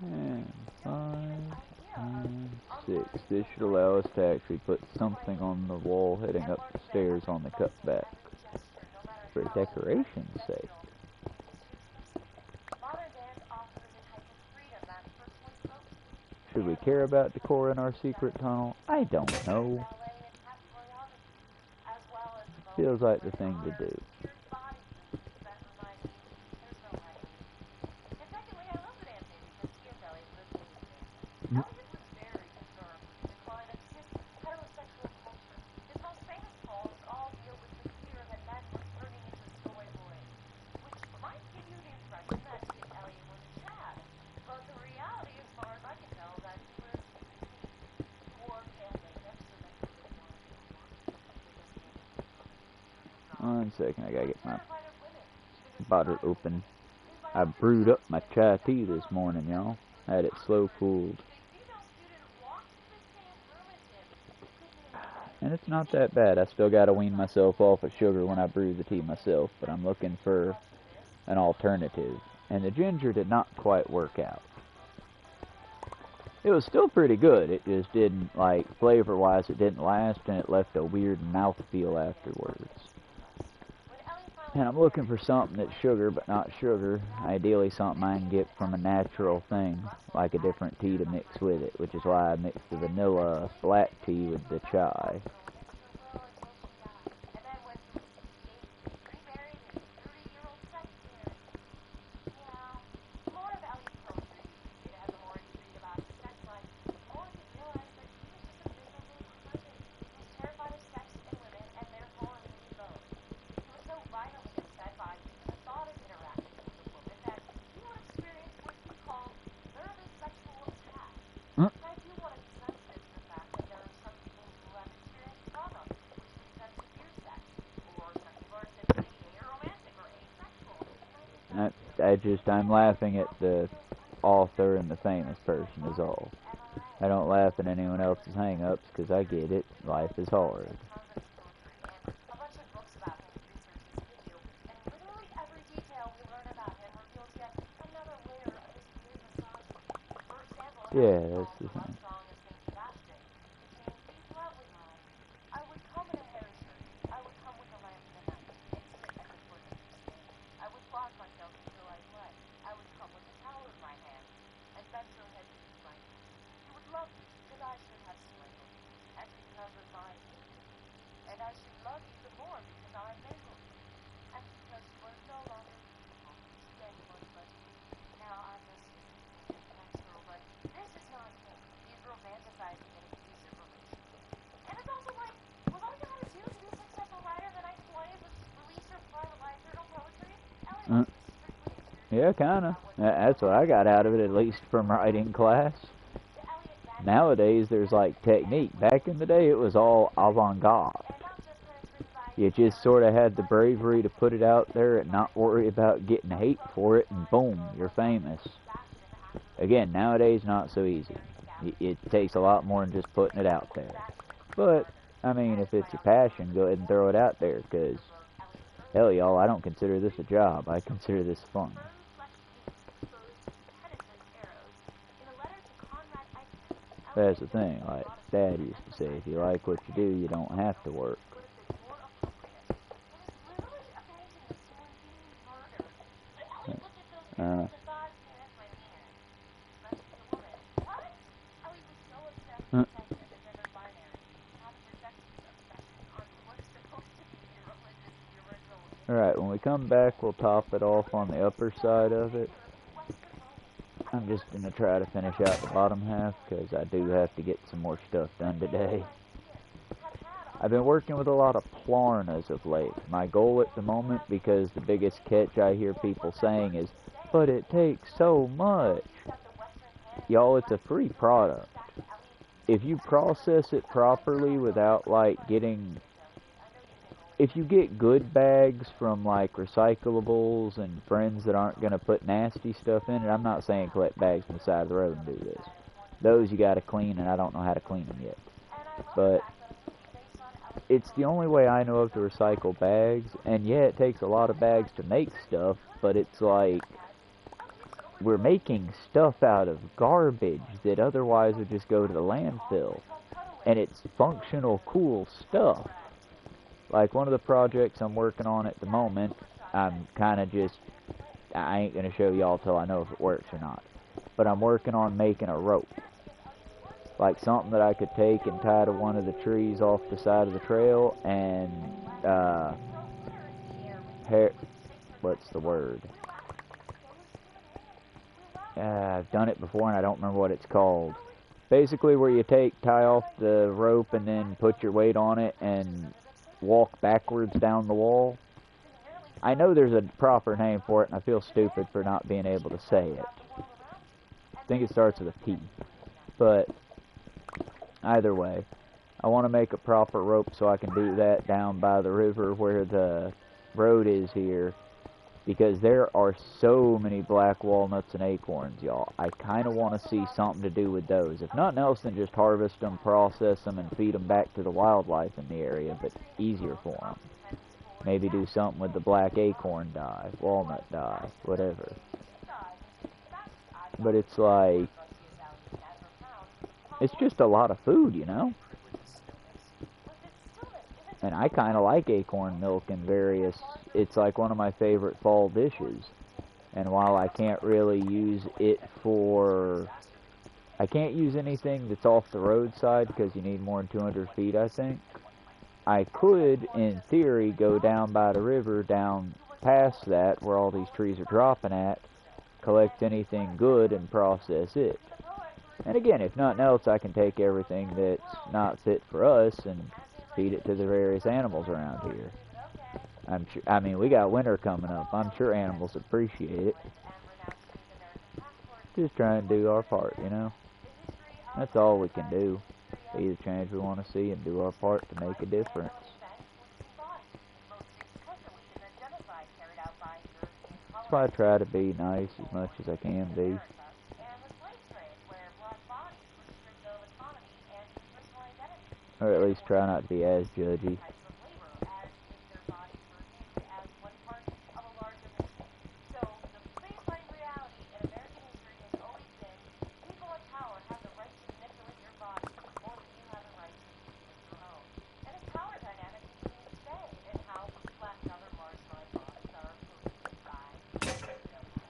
[SPEAKER 1] And 5 and 6. This should allow us to actually put something on the wall heading up the stairs on the cutback. For decoration's sake. care about decor in our secret tunnel? I don't know. Feels like the thing to do. One second, I gotta get my bottle open. I brewed up my chai tea this morning, y'all. Had it slow cooled. And it's not that bad. I still gotta wean myself off of sugar when I brew the tea myself, but I'm looking for an alternative. And the ginger did not quite work out. It was still pretty good. It just didn't, like, flavor-wise, it didn't last, and it left a weird mouthfeel afterwards. And I'm looking for something that's sugar, but not sugar. Ideally something I can get from a natural thing, like a different tea to mix with it, which is why I mixed the vanilla black tea with the chai. I'm laughing at the author and the famous person is all. I don't laugh at anyone else's hang-ups because I get it. Life is hard. Yeah, that's the thing. Yeah, kinda. That's what I got out of it, at least from writing class. Nowadays, there's like technique. Back in the day, it was all avant-garde. You just sort of had the bravery to put it out there and not worry about getting hate for it, and boom, you're famous. Again, nowadays, not so easy. It takes a lot more than just putting it out there. But, I mean, if it's your passion, go ahead and throw it out there, because, hell, y'all, I don't consider this a job. I consider this fun. That's the thing, like Dad used to say, if you like what you do, you don't have to work. Alright, when we come back, we'll top it off on the upper side of it. I'm just going to try to finish out the bottom half, because I do have to get some more stuff done today. I've been working with a lot of Klarnas of late. My goal at the moment, because the biggest catch I hear people saying is, but it takes so much. Y'all, it's a free product. If you process it properly without, like, getting... If you get good bags from, like, recyclables and friends that aren't going to put nasty stuff in it, I'm not saying collect bags from the side of the road and do this. Those you got to clean, and I don't know how to clean them yet. But it's the only way I know of to recycle bags, and yeah, it takes a lot of bags to make stuff, but it's like, we're making stuff out of garbage that otherwise would just go to the landfill. And it's functional, cool stuff. Like, one of the projects I'm working on at the moment, I'm kind of just, I ain't going to show y'all till I know if it works or not. But I'm working on making a rope. like something that I could take and tie to one of the trees off the side of the trail and, what's the word? I've done it before and I don't remember what it's called. Basically where you tie off the rope and then put your weight on it and walk backwards down the wall. I know there's a proper name for it and I feel stupid for not being able to say it. I think it starts with a P. But either way, I want to make a proper rope so I can do that down by the river where the road is here, because there are so many black walnuts and acorns, y'all. I kind of want to see something to do with those. If nothing else, then just harvest them, process them, and feed them back to the wildlife in the area, but easier for them. Maybe do something with the black acorn dye, walnut dye, whatever. But it's like, it's just a lot of food, you know? And I kind of like acorn milk and various, it's like one of my favorite fall dishes. And while I can't really use it for, I can't use anything that's off the roadside because you need more than 200 feet, I think. I could, in theory, go down by the river, down past that, where all these trees are dropping at, collect anything good and process it. And again, if nothing else, I can take everything that's not fit for us and feed it to the various animals around here. I'm sure, I mean, we got winter coming up. I'm sure animals appreciate it. Just trying to do our part, you know? That's all we can do. Be the change we want to see and do our part to make a difference. So I try to be nice as much as I can be. Or at least try not to be as judgy.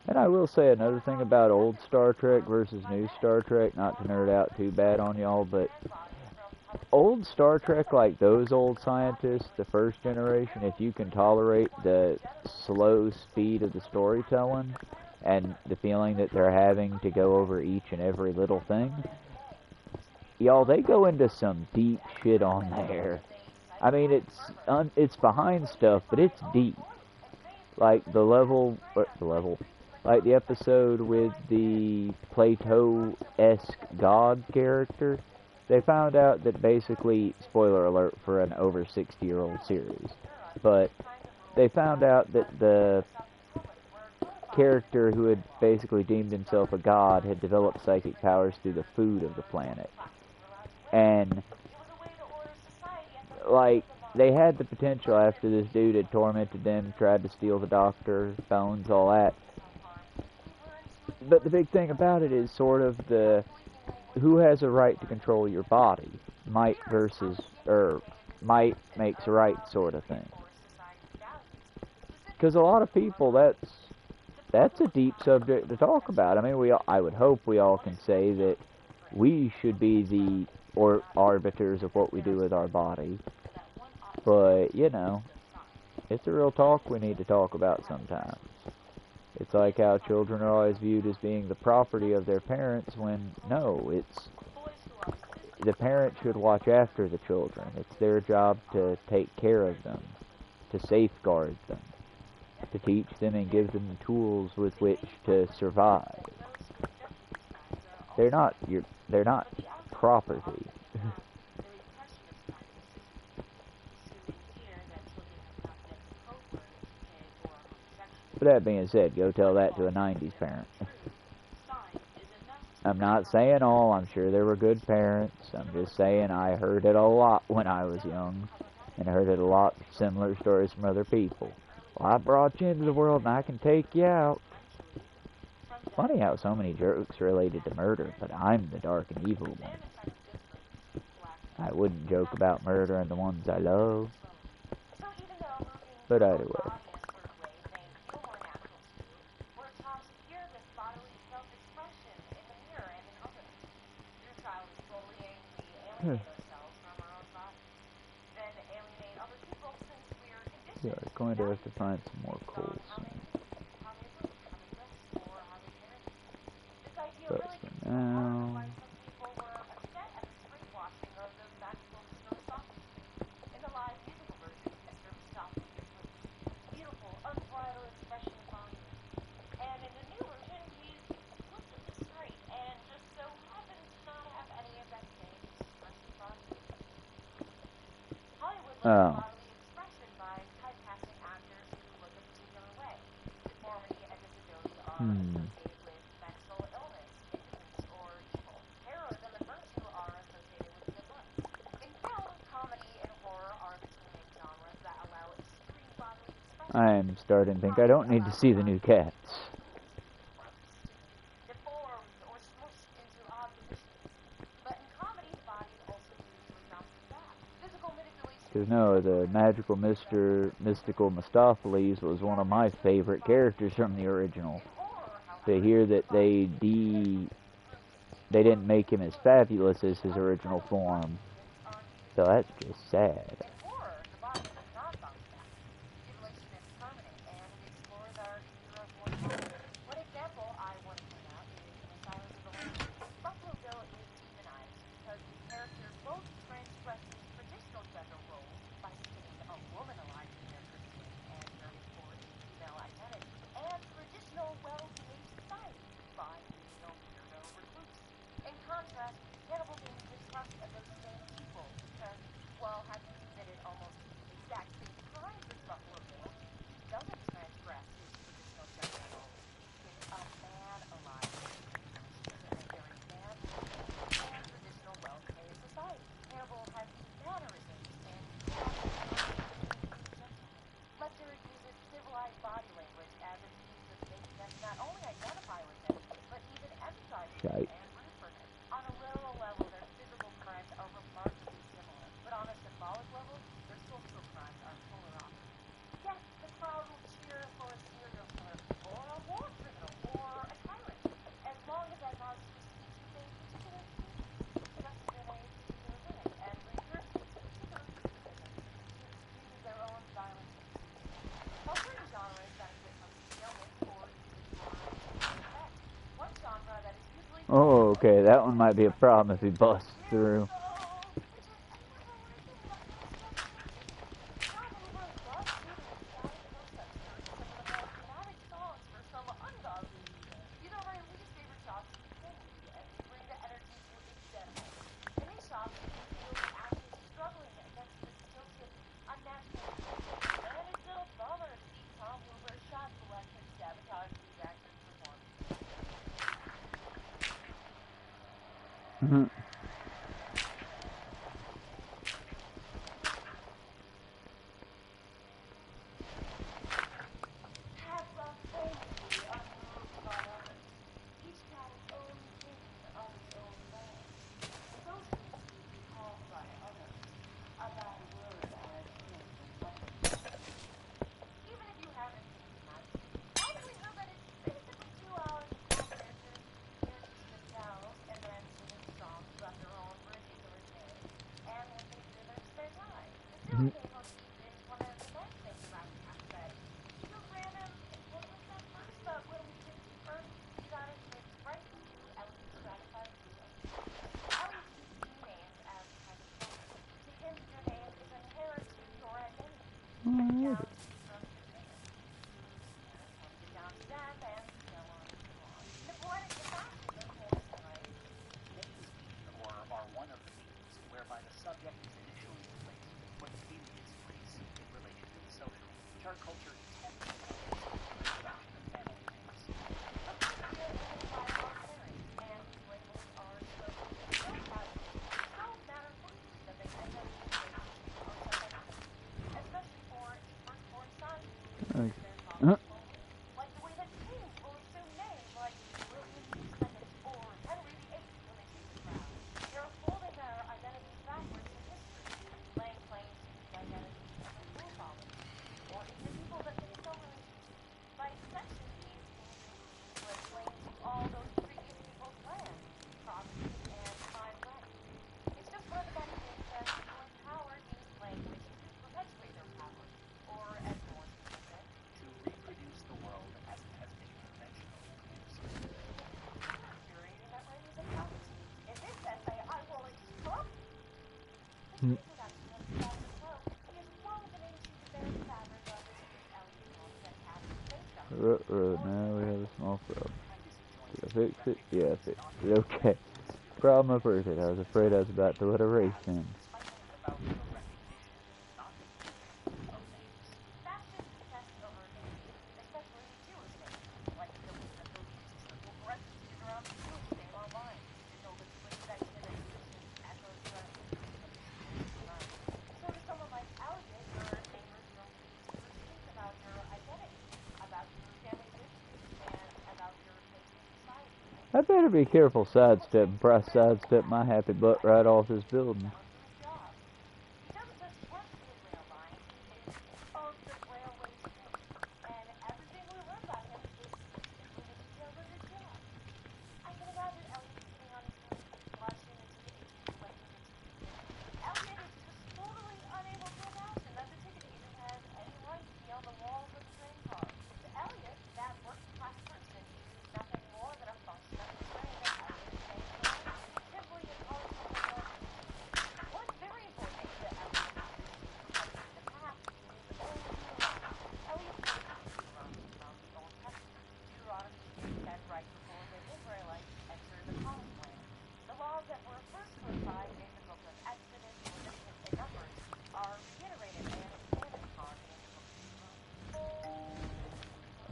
[SPEAKER 1] And I will say another thing about old Star Trek versus new Star Trek, not to nerd out too bad on y'all, but old Star Trek, like those old scientists, the first generation, if you can tolerate the slow speed of the storytelling and the feeling that they're having to go over each and every little thing, y'all, they go into some deep shit on there. I mean, it's behind stuff, but it's deep. Like like the episode with the Plato-esque God character. They found out that basically, spoiler alert for an over 60-year-old series, but they found out that the character who had basically deemed himself a god had developed psychic powers through the food of the planet. And, like, they had the potential after this dude had tormented them, tried to steal the doctor, bones, all that. But the big thing about it is sort of the who has a right to control your body, might versus, or might makes right sort of thing. Because a lot of people, that's a deep subject to talk about. I mean, I would hope we all can say that we should be the arbiters of what we do with our body. But, you know, it's a real talk we need to talk about sometimes. It's like how children are always viewed as being the property of their parents when, no, it's the parent should watch after the children. It's their job to take care of them, to safeguard them, to teach them and give them the tools with which to survive. They're not property. But that being said, go tell that to a 90s parent. I'm not saying all, I'm sure there were good parents. I'm just saying I heard it a lot when I was young. And I heard it a lot, similar stories from other people. Well, I brought you into the world and I can take you out. Funny how so many jokes related to murder, but I'm the dark and evil one. I wouldn't joke about murdering the ones I love. But either way. Yeah, going to have to find some more coal soon. But for now... Oh. Hmm. I'm starting to think I don't need to see the new cats. Because no, the magical mystical Mistopheles was one of my favorite characters from the original. To hear that they didn't make him as fabulous as his original form, so that's just sad. Shite. Oh, okay, that one might be a problem if he busts through. Hmm. Now we have a small problem. Did I fix it? Yeah, I fixed it. Okay. Problem averted. I was afraid I was about to let a race in. I better be careful sidestepping. Probably sidestep my happy butt right off this building.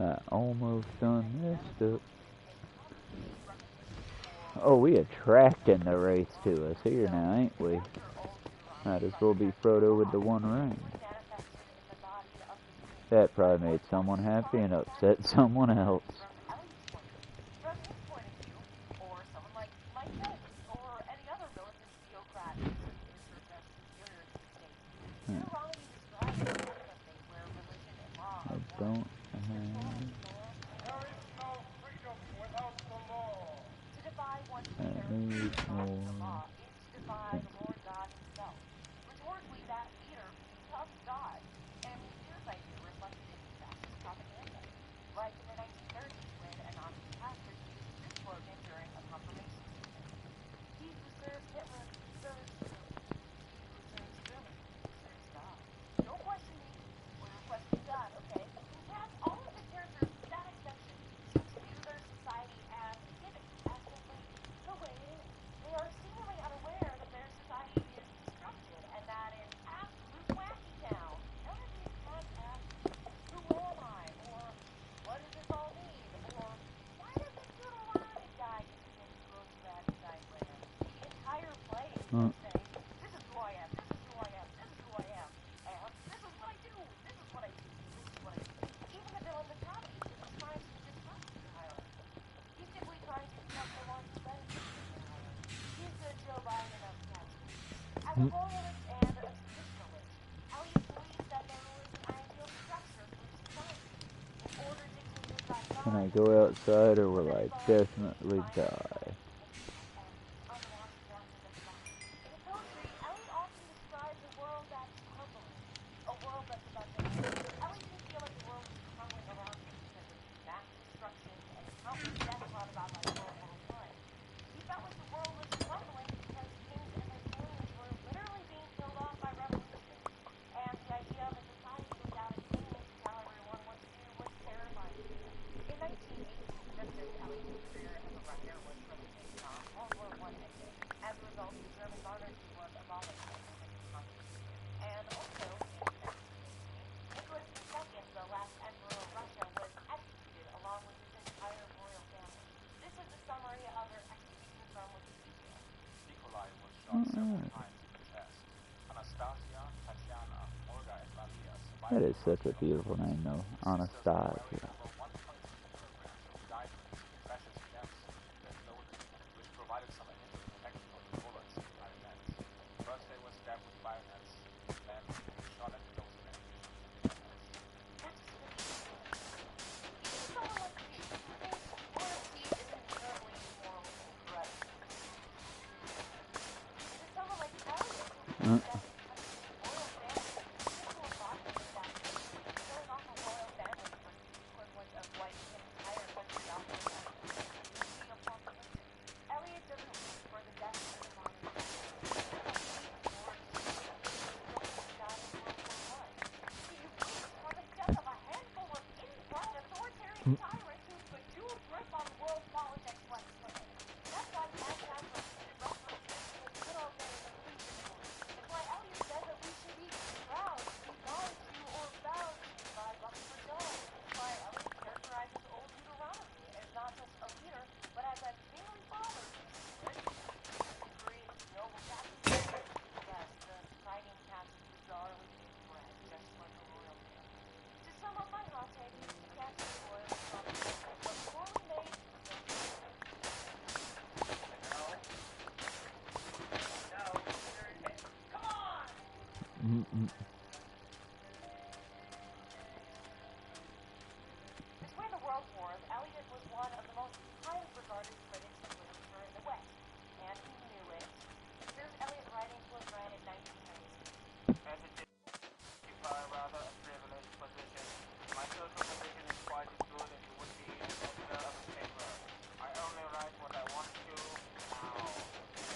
[SPEAKER 1] I almost done messed up. Oh, we attracting the race to us here now, ain't we? Might as well be Frodo with the one ring. That probably made someone happy and upset someone else. I don't I need more. Can I go outside or will I definitely die? That is such a beautiful name, though. Anastasia.
[SPEAKER 2] Between the World Wars, Eliot was one of the most highly regarded critics of literature in the West, and he knew it. Here's Eliot writing to a friend in 1996.
[SPEAKER 3] Occupy rather a privileged position. My social position is quite as good as it would be an editor of a paper. I only write what I want to now.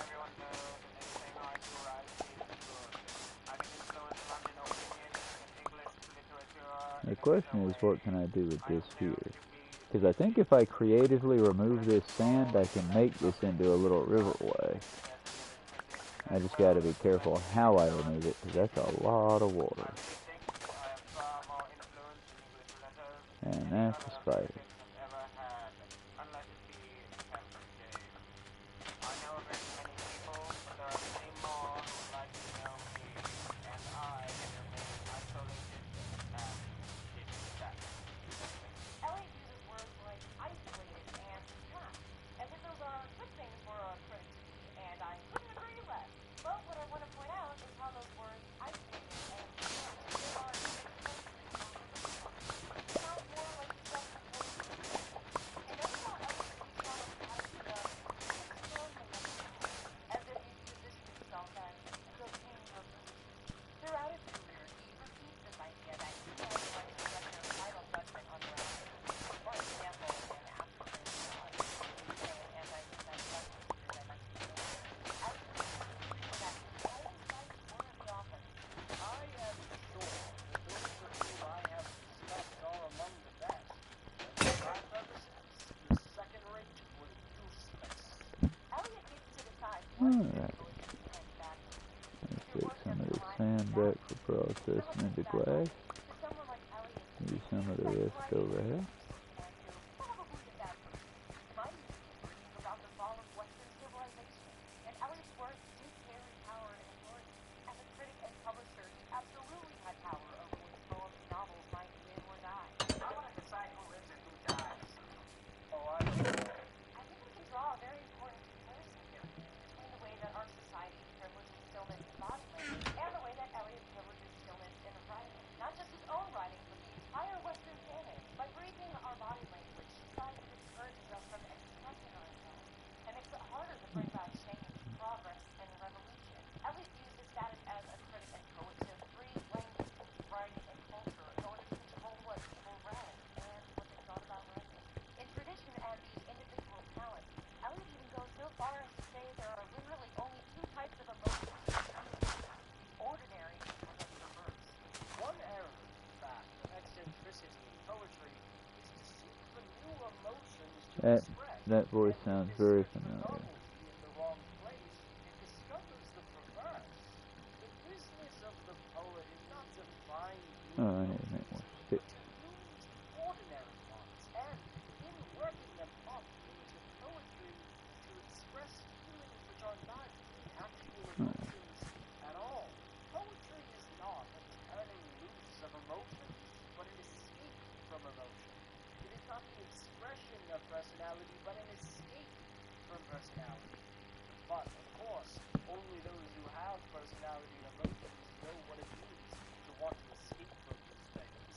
[SPEAKER 3] Everyone knows that anything I do write is good. I can influence London opinion in English literature.
[SPEAKER 1] The question is, what can I do with this here? Because I think if I creatively remove this sand, I can make this into a little riverway. I just gotta be careful how I remove it, because that's a lot of water. And that's a spider. Alright. Let's take some of this sand back for processing into glass. Maybe some of the rest over here. That voice sounds very familiar. Oh, I need to make more sticks.
[SPEAKER 3] Personality, but an escape from personality. But, of course, only those who have personality and emotions know what it means to want to escape from these things.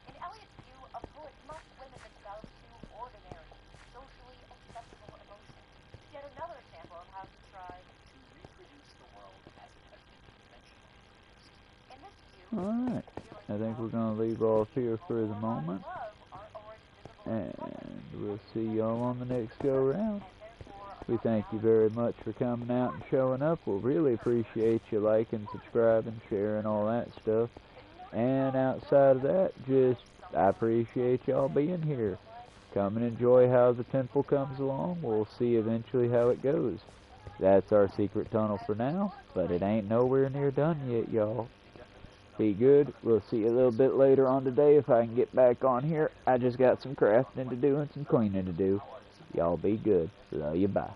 [SPEAKER 2] In Eliot's view, a poet must limit themselves to ordinary, socially acceptable emotions. Yet another example of how to try
[SPEAKER 3] to reproduce the world as it has been conventionally produced.
[SPEAKER 2] In this view,
[SPEAKER 1] alright, I think we're going to leave off here for the moment. And we'll see y'all on the next go-round. We thank you very much for coming out and showing up. We'll really appreciate you liking, subscribing, sharing, all that stuff. And outside of that, just I appreciate y'all being here. Come and enjoy how the temple comes along. We'll see eventually how it goes. That's our secret tunnel for now, but it ain't nowhere near done yet, y'all. Be good. We'll see you a little bit later on today if I can get back on here. I just got some crafting to do and some cleaning to do. Y'all be good. Love you. Bye.